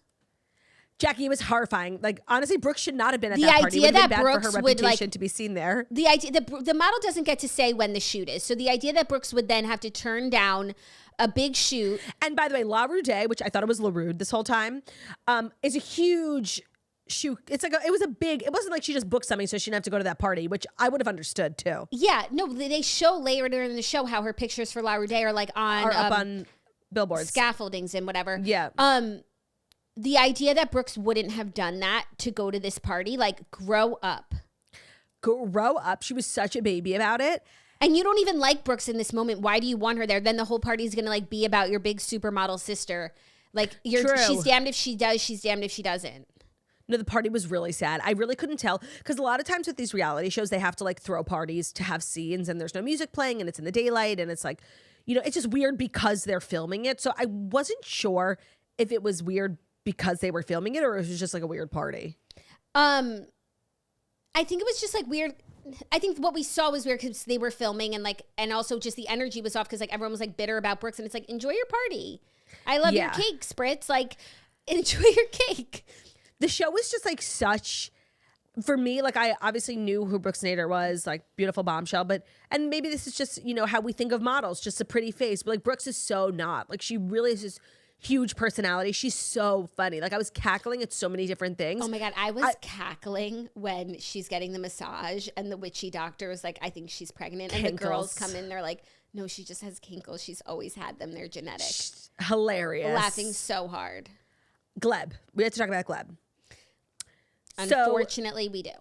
Speaker 2: Jackie, it was horrifying. Like, honestly, Brooks should not have been at
Speaker 3: The
Speaker 2: that party.
Speaker 3: idea
Speaker 2: It would have
Speaker 3: that
Speaker 2: been bad
Speaker 3: Brooks
Speaker 2: for her
Speaker 3: would,
Speaker 2: reputation
Speaker 3: like-
Speaker 2: to be seen there.
Speaker 3: The idea the model doesn't get to say when the shoot is. So the idea that Brooks would then have to turn down a big shoot.
Speaker 2: And by the way, La Rude, which I thought it was La Rude this whole time, is a huge shoot. It's like it wasn't like she just booked something so she didn't have to go to that party, which I would have understood too.
Speaker 3: Yeah, no, they show later in the show how her pictures for La Rude are like
Speaker 2: Up on billboards,
Speaker 3: scaffoldings and whatever.
Speaker 2: Yeah.
Speaker 3: The idea that Brooks wouldn't have done that to go to this party, like, grow up.
Speaker 2: Grow up. She was such a baby about it.
Speaker 3: And you don't even like Brooks in this moment. Why do you want her there? Then the whole party is going to like be about your big supermodel sister. Like
Speaker 2: True.
Speaker 3: She's damned if she does. She's damned if she doesn't.
Speaker 2: No, the party was really sad. I really couldn't tell because a lot of times with these reality shows, they have to like throw parties to have scenes and there's no music playing and it's in the daylight and it's like, you know, it's just weird because they're filming it. So I wasn't sure if it was weird because they were filming it or if it was just like a weird party.
Speaker 3: I think it was just like weird. I think what we saw was weird because they were filming and also just the energy was off because like everyone was like bitter about Brooks and it's like, enjoy your party. I love your cake, Spritz. Like, enjoy your cake.
Speaker 2: The show was just like such, for me, like I obviously knew who Brooks Nader was, like beautiful bombshell, and maybe this is just, you know, how we think of models, just a pretty face, but like Brooks is so not. Like she really is this huge personality. She's so funny. Like I was cackling at so many different things.
Speaker 3: Oh my God. I was cackling when she's getting the massage and the witchy doctor was like, I think she's pregnant. And the girls come in, they're like, no, she just has kinkles. She's always had them. They're genetic.
Speaker 2: Hilarious.
Speaker 3: Laughing so hard.
Speaker 2: Gleb. We have to talk about Gleb.
Speaker 3: Unfortunately, we do.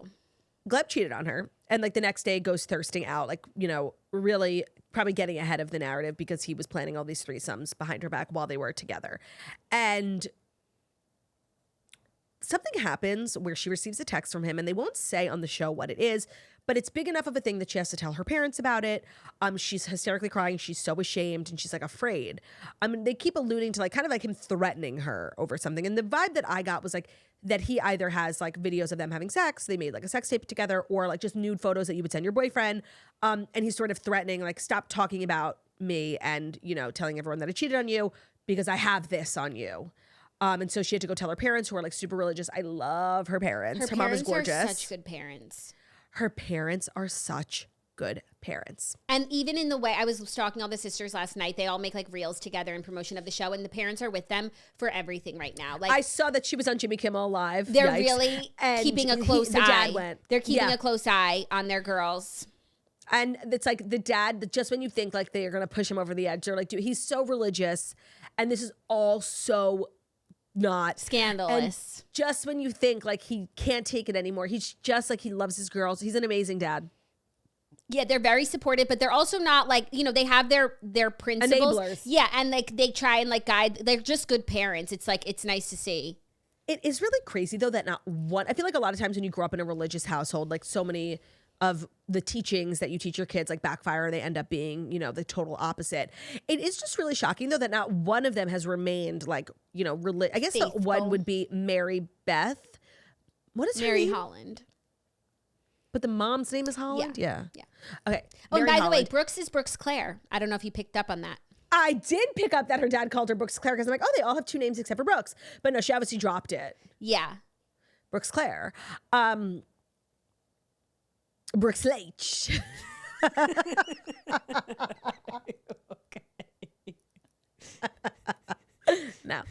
Speaker 2: Gleb cheated on her and like the next day goes thirsting out, like, you know, really probably getting ahead of the narrative because he was planning all these threesomes behind her back while they were together. And something happens where she receives a text from him and they won't say on the show what it is, but it's big enough of a thing that she has to tell her parents about it. She's hysterically crying. She's so ashamed and she's like afraid. They keep alluding to like kind of like him threatening her over something. And the vibe that I got was like that he either has like videos of them having sex, they made like a sex tape together, or like just nude photos that you would send your boyfriend. And he's sort of threatening, like, stop talking about me and, you know, telling everyone that I cheated on you because I have this on you. And so she had to go tell her parents, who are like super religious. I love her parents. Her mom is gorgeous.
Speaker 3: Are such good parents.
Speaker 2: Her parents are such good parents.
Speaker 3: And even in the way, I was stalking all the sisters last night. They all make like reels together in promotion of the show, and the parents are with them for everything right now. Like,
Speaker 2: I saw that she was on Jimmy Kimmel Live.
Speaker 3: They're
Speaker 2: Yikes.
Speaker 3: really
Speaker 2: And
Speaker 3: keeping a close
Speaker 2: the
Speaker 3: eye.
Speaker 2: dad went.
Speaker 3: They're keeping a close eye on their girls.
Speaker 2: And it's like the dad, just when you think like they are going to push him over the edge, they're like, dude, he's so religious. And this is all so not
Speaker 3: Scandalous.
Speaker 2: And just when you think like he can't take it anymore, he's just like, he loves his girls. He's an amazing dad.
Speaker 3: Yeah, they're very supportive, but they're also not like, you know, they have their principles.
Speaker 2: Enablers.
Speaker 3: Yeah, and like they try and like guide. They're just good parents. It's like, it's nice to see.
Speaker 2: It is really crazy though that not one, I feel like a lot of times when you grow up in a religious household, like so many of the teachings that you teach your kids like backfire, they end up being, you know, the total opposite. It is just really shocking though that not one of them has remained like, you know, I guess the one would be Mary Beth. What is her
Speaker 3: Mary
Speaker 2: name?
Speaker 3: Holland.
Speaker 2: But the mom's name is Holland? Yeah. Okay.
Speaker 3: Oh, and
Speaker 2: Mary
Speaker 3: by the way,
Speaker 2: Holland.
Speaker 3: Brooks is Brooks Claire. I don't know if you picked up on that.
Speaker 2: I did pick up that her dad called her Brooks Claire because I'm like, oh, they all have two names except for Brooks. But no, she obviously dropped it.
Speaker 3: Yeah.
Speaker 2: Brooks Claire. Brooks Leach. No.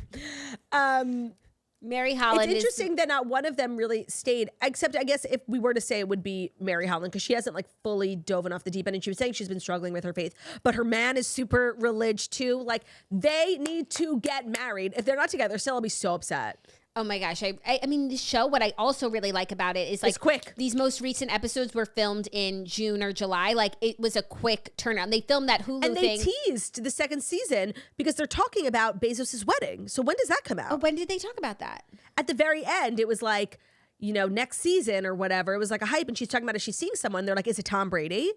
Speaker 3: Mary Holland.
Speaker 2: It's interesting that not one of them really stayed, except I guess if we were to say it would be Mary Holland, because she hasn't like fully dove off the deep end, and she was saying she's been struggling with her faith, but her man is super religious too. Like they need to get married. If they're not together still, I'll be so upset.
Speaker 3: Oh my gosh. I mean, the show, what I also really like about it is like
Speaker 2: it's quick.
Speaker 3: These most recent episodes were filmed in June or July. Like it was a quick turnaround. They filmed that Hulu
Speaker 2: and
Speaker 3: thing.
Speaker 2: they teased the second season because they're talking about Bezos' wedding. So when does that come out?
Speaker 3: Oh, when did they talk about that?
Speaker 2: At the very end, it was like, you know, next season or whatever. It was like a hype, and she's talking about if she's seeing someone. They're like, is it Tom Brady?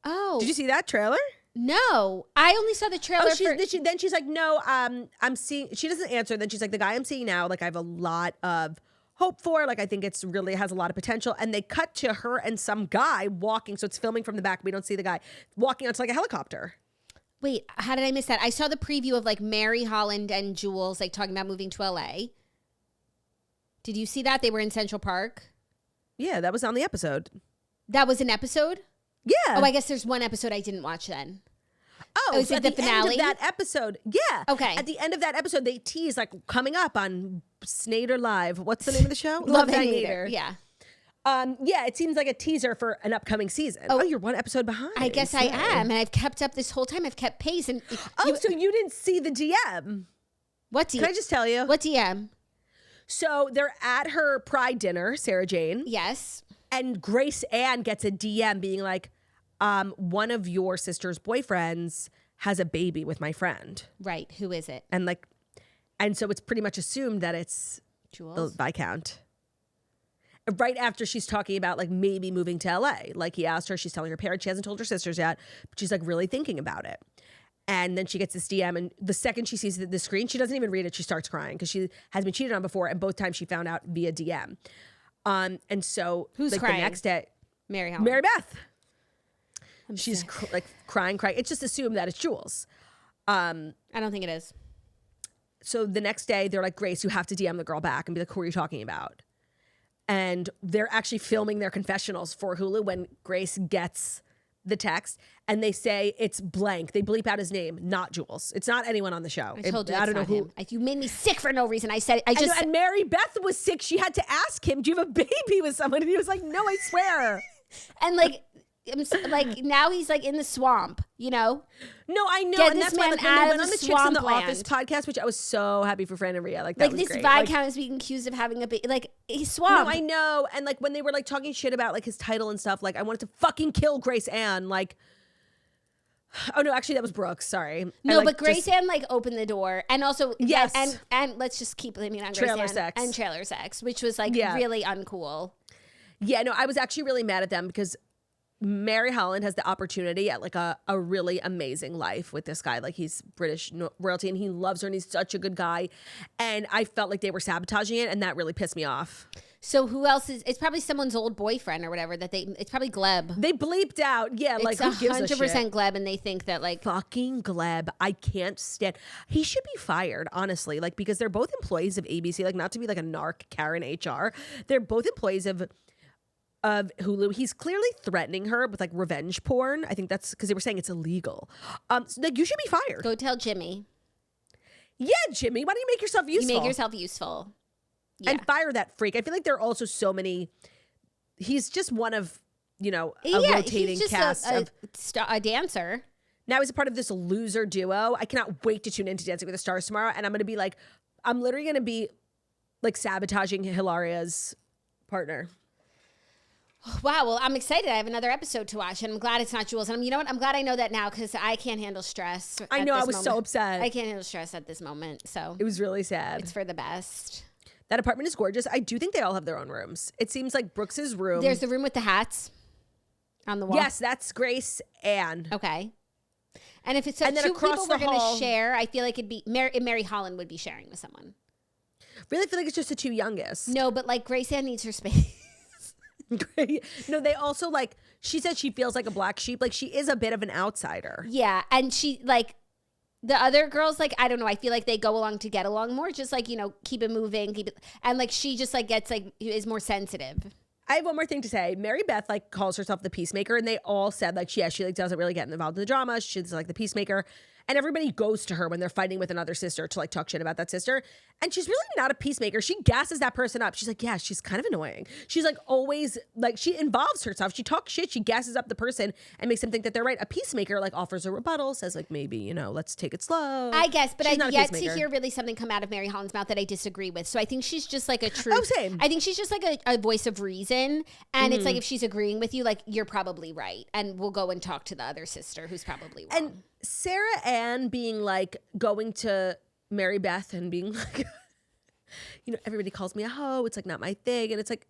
Speaker 3: Oh.
Speaker 2: Did you see that trailer?
Speaker 3: No, I only saw the trailer.
Speaker 2: Then she's like, no, I'm seeing, she doesn't answer. Then she's like, the guy I'm seeing now, like I have a lot of hope for, like I think it's really has a lot of potential. And they cut to her and some guy walking. So it's filming from the back. We don't see the guy walking onto like a helicopter.
Speaker 3: Wait, how did I miss that? I saw the preview of like Mary Holland and Jules like talking about moving to LA. Did you see that? They were in Central Park.
Speaker 2: Yeah, that was on the episode.
Speaker 3: That was an episode?
Speaker 2: Yeah.
Speaker 3: Oh, I guess there's one episode I didn't watch then.
Speaker 2: Oh,
Speaker 3: is
Speaker 2: so
Speaker 3: it
Speaker 2: at
Speaker 3: the
Speaker 2: the
Speaker 3: finale?
Speaker 2: end of that episode, yeah.
Speaker 3: Okay.
Speaker 2: At the end of that episode, they tease like coming up on Nader Live. What's the name of the show?
Speaker 3: Love that Nader. Yeah.
Speaker 2: Yeah, it seems like a teaser for an upcoming season. Oh, you're one episode behind.
Speaker 3: I guess I am, and I've kept up this whole time. I've kept pace. And
Speaker 2: so you didn't see the DM?
Speaker 3: What DM?
Speaker 2: Can I just tell you?
Speaker 3: What DM?
Speaker 2: So they're at her pride dinner, Sarah Jane.
Speaker 3: Yes.
Speaker 2: And Grace Ann gets a DM being like, one of your sister's boyfriends has a baby with my friend.
Speaker 3: Right. Who is it?
Speaker 2: And so it's pretty much assumed that it's
Speaker 3: Jules?
Speaker 2: the Viscount. Right after she's talking about like maybe moving to LA. Like he asked her, she's telling her parents, she hasn't told her sisters yet, but she's like really thinking about it. And then she gets this DM, and the second she sees the screen, she doesn't even read it. She starts crying because she has been cheated on before, and both times she found out via DM. And so
Speaker 3: who's
Speaker 2: like
Speaker 3: crying?
Speaker 2: The next day,
Speaker 3: Mary Holland.
Speaker 2: Mary Beth.
Speaker 3: I'm
Speaker 2: She's
Speaker 3: sick.
Speaker 2: like crying. It's just assumed that it's Jules.
Speaker 3: I don't think it is.
Speaker 2: So the next day, they're like, Grace, you have to DM the girl back and be like, who are you talking about? And they're actually filming their confessionals for Hulu when Grace gets the text, and they say it's blank. They bleep out his name, not Jules. It's not anyone on the show.
Speaker 3: I told you
Speaker 2: I don't know
Speaker 3: not
Speaker 2: who.
Speaker 3: him. You made me sick for no reason. I said I just.
Speaker 2: And Mary Beth was sick. She had to ask him, "Do you have a baby with someone?" And he was like, "No, I swear."
Speaker 3: And like, like now he's like in the swamp. You know.
Speaker 2: No, I know.
Speaker 3: Get
Speaker 2: And
Speaker 3: this
Speaker 2: that's why
Speaker 3: man
Speaker 2: like, when
Speaker 3: out
Speaker 2: they
Speaker 3: of
Speaker 2: went
Speaker 3: the
Speaker 2: on the Chicks in the
Speaker 3: swampland.
Speaker 2: Office podcast, which I was so happy for Fran and Rhea. Like that was
Speaker 3: this
Speaker 2: great.
Speaker 3: Viscount is being accused of having a baby. Like he's swamp.
Speaker 2: No, I know. And like when they were like talking shit about like his title and stuff, like I wanted to fucking kill Grace Ann. Like, oh no, actually that was Brooks. Sorry.
Speaker 3: No,
Speaker 2: like,
Speaker 3: but Grace Ann like opened the door, and also
Speaker 2: Yes.
Speaker 3: and let's just keep blaming on Grace
Speaker 2: Trailer
Speaker 3: Ann
Speaker 2: sex.
Speaker 3: and trailer sex, which was like
Speaker 2: Yeah.
Speaker 3: really uncool.
Speaker 2: Yeah, no, I was actually really mad at them because Mary Holland has the opportunity at like a really amazing life with this guy. Like he's British royalty and he loves her and he's such a good guy. And I felt like they were sabotaging it, and that really pissed me off.
Speaker 3: So who else is? It's probably someone's old boyfriend or whatever it's probably Gleb.
Speaker 2: They bleeped out. Yeah, like who gives a shit?
Speaker 3: 100% Gleb, and they think that like
Speaker 2: fucking Gleb. I can't stand. He should be fired, honestly. Like because they're both employees of ABC. Like not to be like a narc Karen HR. They're both employees of Hulu. He's clearly threatening her with like revenge porn. I think that's because they were saying it's illegal. So, like you should be fired.
Speaker 3: Go tell Jimmy.
Speaker 2: Yeah, Jimmy. Why don't you make yourself useful?
Speaker 3: You make yourself useful. Yeah.
Speaker 2: And fire that freak. I feel like there are also so many. He's just one of, a rotating
Speaker 3: he's just
Speaker 2: cast
Speaker 3: a dancer.
Speaker 2: Now he's a part of this loser duo. I cannot wait to tune into Dancing with the Stars tomorrow. And I'm literally going to be like sabotaging Hilaria's partner.
Speaker 3: Wow. Well, I'm excited. I have another episode to watch, and I'm glad it's not Jules. And you know what? I'm glad I know that now because I can't handle stress.
Speaker 2: I know. I was so upset.
Speaker 3: I can't handle stress at this moment. So
Speaker 2: it was really sad.
Speaker 3: It's for the best.
Speaker 2: That apartment is gorgeous. I do think they all have their own rooms. It seems like Brooks's room.
Speaker 3: There's the room with the hats on the wall.
Speaker 2: Yes, that's Grace Ann.
Speaker 3: Okay. And if it's so
Speaker 2: and then
Speaker 3: two
Speaker 2: across
Speaker 3: people
Speaker 2: the
Speaker 3: were going
Speaker 2: hall,
Speaker 3: to share, I feel like it'd be Mary Holland would be sharing with someone.
Speaker 2: Really feel like it's just the two youngest.
Speaker 3: No, but like Grace Ann needs her space.
Speaker 2: No, they also like, she said she feels like a black sheep. Like she is a bit of an outsider.
Speaker 3: Yeah. And she like, the other girls, like, I don't know. I feel like they go along to get along more. Just like, keep it moving. And like, she just like gets like, is more sensitive.
Speaker 2: I have one more thing to say. Mary Beth like calls herself the peacemaker, and they all said like, yeah, she like doesn't really get involved in the drama. She's like the peacemaker. And everybody goes to her when they're fighting with another sister to like talk shit about that sister. And she's really not a peacemaker. She gasses that person up. She's like, yeah, she's kind of annoying. She's like always like, she involves herself. She talks shit. She gasses up the person and makes them think that they're right. A peacemaker like offers a rebuttal, says like, maybe, let's take it slow.
Speaker 3: I guess, but
Speaker 2: I've
Speaker 3: I've yet to hear really something come out of Mary Holland's mouth that I disagree with. So I think she's just like a true.
Speaker 2: Oh, same.
Speaker 3: I think she's just like a voice of reason. And it's like, if she's agreeing with you, like, you're probably right. And we'll go and talk to the other sister who's probably wrong.
Speaker 2: And Sarah Ann being like going to Mary Beth and being like, everybody calls me a hoe. It's like not my thing. And it's like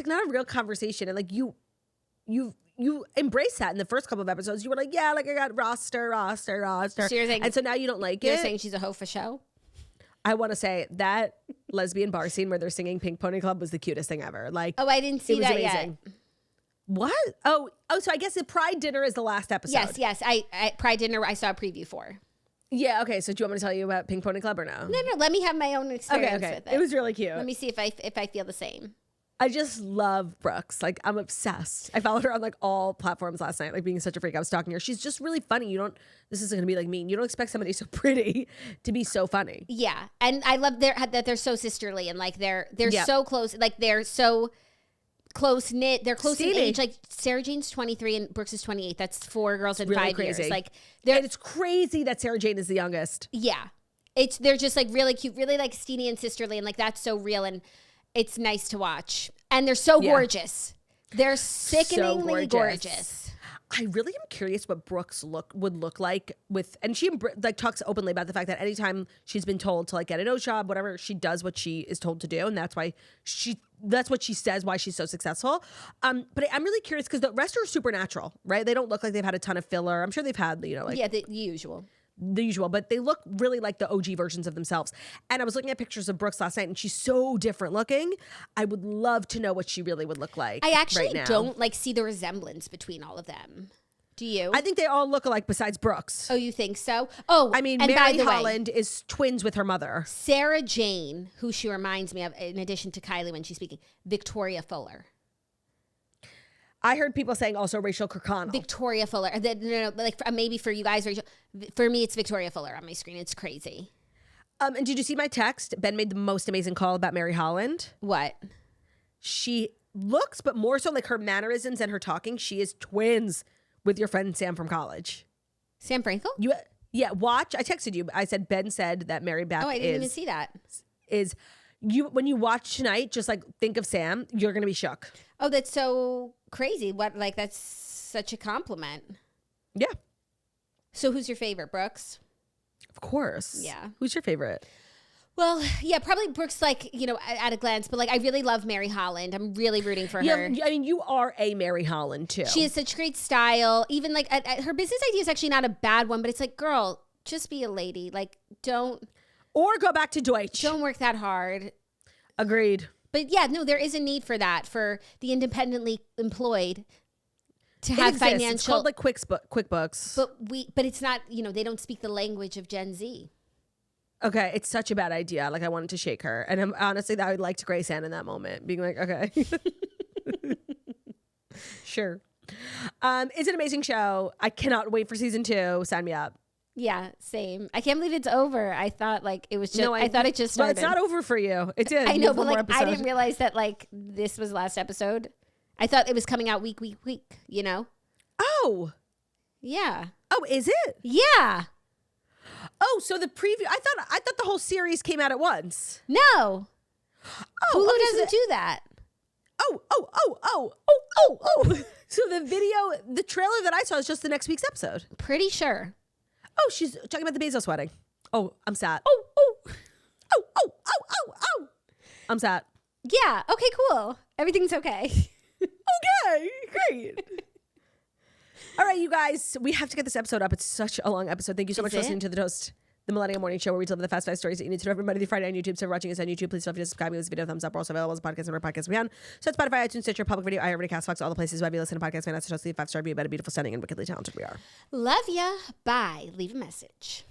Speaker 2: not a real conversation. And like you embrace that in the first couple of episodes. You were like, yeah, like I got roster.
Speaker 3: So you're saying,
Speaker 2: and so now you don't like
Speaker 3: you're
Speaker 2: it.
Speaker 3: You're saying she's a hoe for show?
Speaker 2: I want to say that lesbian bar scene where they're singing Pink Pony Club was the cutest thing ever. Like,
Speaker 3: oh, I didn't see that amazing. Yet.
Speaker 2: What? Oh, so I guess the Pride dinner is the last episode.
Speaker 3: Yes. I Pride dinner I saw a preview for.
Speaker 2: Yeah, okay. So do you want me to tell you about Pink Pony Club or no?
Speaker 3: No. Let me have my own experience with it.
Speaker 2: It was really cute.
Speaker 3: Let me see if I feel the same.
Speaker 2: I just love Brooks. Like, I'm obsessed. I followed her on like all platforms last night, like being such a freak. I was stalking her. She's just really funny. This is going to be like mean. You don't expect somebody so pretty to be so funny.
Speaker 3: Yeah. And I love that they're so sisterly and like they're so close. Like they're so close knit. They're close in age. Like Sarah Jane's 23 and Brooks is 28. That's 4 girls in
Speaker 2: really
Speaker 3: 5
Speaker 2: crazy.
Speaker 3: years. Like
Speaker 2: and it's crazy that Sarah Jane is the youngest.
Speaker 3: Yeah. They're just like really cute, really like steamy and sisterly, and like that's so real, and it's nice to watch. And they're so gorgeous. They're sickeningly gorgeous.
Speaker 2: I really am curious what Brooks would look like with, and she like talks openly about the fact that anytime she's been told to like get a nose job, whatever, she does what she is told to do, and that's what she says why she's so successful. But I'm really curious because the rest are supernatural, right? They don't look like they've had a ton of filler. I'm sure they've had
Speaker 3: the usual,
Speaker 2: but they look really like the OG versions of themselves. And I was looking at pictures of Brooks last night, and she's so different looking. I would love to know what she really would look like.
Speaker 3: I actually
Speaker 2: right now.
Speaker 3: don't like see the resemblance between all of them. Do you?
Speaker 2: I think they all look alike besides Brooks.
Speaker 3: Oh, you think so? Oh,
Speaker 2: I mean,
Speaker 3: and
Speaker 2: Mary Holland is twins with her mother.
Speaker 3: Sarah Jane, who she reminds me of, in addition to Kylie when she's speaking, Victoria Fuller.
Speaker 2: I heard people saying also Rachel Kirkconnell.
Speaker 3: Victoria Fuller. No, like maybe for you guys, Rachel. For me, it's Victoria Fuller on my screen. It's crazy.
Speaker 2: And did you see my text? Ben made the most amazing call about Mary Holland.
Speaker 3: What? She
Speaker 2: looks, but more so like her mannerisms and her talking, she is twins with your friend Sam from college.
Speaker 3: Sam Frankel?
Speaker 2: Yeah, watch. I texted you. I said Ben said that Mary Beth
Speaker 3: I didn't even see that.
Speaker 2: When you watch tonight, just like think of Sam, you're going to be shook.
Speaker 3: Oh, that's so crazy. That's such a compliment.
Speaker 2: Yeah.
Speaker 3: So who's your favorite, Brooks?
Speaker 2: Of course.
Speaker 3: Yeah.
Speaker 2: Who's your favorite?
Speaker 3: Well, yeah, probably Brooks, at a glance, but I really love Mary Holland. I'm really rooting for her.
Speaker 2: I mean, you are a Mary Holland too.
Speaker 3: She has such great style. Even her business idea is actually not a bad one, but it's like, girl, just be a lady. Like, don't.
Speaker 2: Or go back to Deutsch.
Speaker 3: Don't work that hard.
Speaker 2: Agreed.
Speaker 3: But yeah, no, there is a need for that, for the independently employed to have financial.
Speaker 2: It's called like QuickBooks.
Speaker 3: But it's not, they don't speak the language of Gen Z.
Speaker 2: Okay, it's such a bad idea. Like I wanted to shake her, and honestly, I would like to Grace Ann in that moment, being like, okay, sure. It's an amazing show. I cannot wait for season 2. Sign me up.
Speaker 3: Yeah, same. I can't believe it's over. I thought like it was just. I thought it just started.
Speaker 2: Well, it's not over for you. It did.
Speaker 3: I know, but like I didn't realize that like this was last episode. I thought it was coming out week.
Speaker 2: Oh.
Speaker 3: Yeah.
Speaker 2: Oh, is it?
Speaker 3: Yeah.
Speaker 2: Oh, so the preview. I thought the whole series came out at once.
Speaker 3: No.
Speaker 2: Oh,
Speaker 3: Hulu
Speaker 2: okay,
Speaker 3: doesn't do that.
Speaker 2: Oh. So the trailer that I saw is just the next week's episode.
Speaker 3: Pretty sure.
Speaker 2: Oh, she's talking about the Bezos wedding. Oh, I'm sad. Oh. I'm sad.
Speaker 3: Yeah. Okay, cool. Everything's okay.
Speaker 2: Okay, great. All right, you guys, we have to get this episode up. It's such a long episode. Thank you so much for listening to The Toast, the Millennial Morning Show, where we tell the fast 5 stories that you need to know every Monday through Friday on YouTube. So if you're watching us on YouTube, please don't forget to subscribe, give this video a thumbs up. We're also available as a podcast on our podcast we on. So it's Spotify, iTunes, Stitcher, Public Video, iHeartRadio, Castbox, all the places where you listen to podcasts. Man, that's just leave 5-star review about a beautiful, stunning, and wickedly talented we are.
Speaker 3: Love ya. Bye. Leave a message.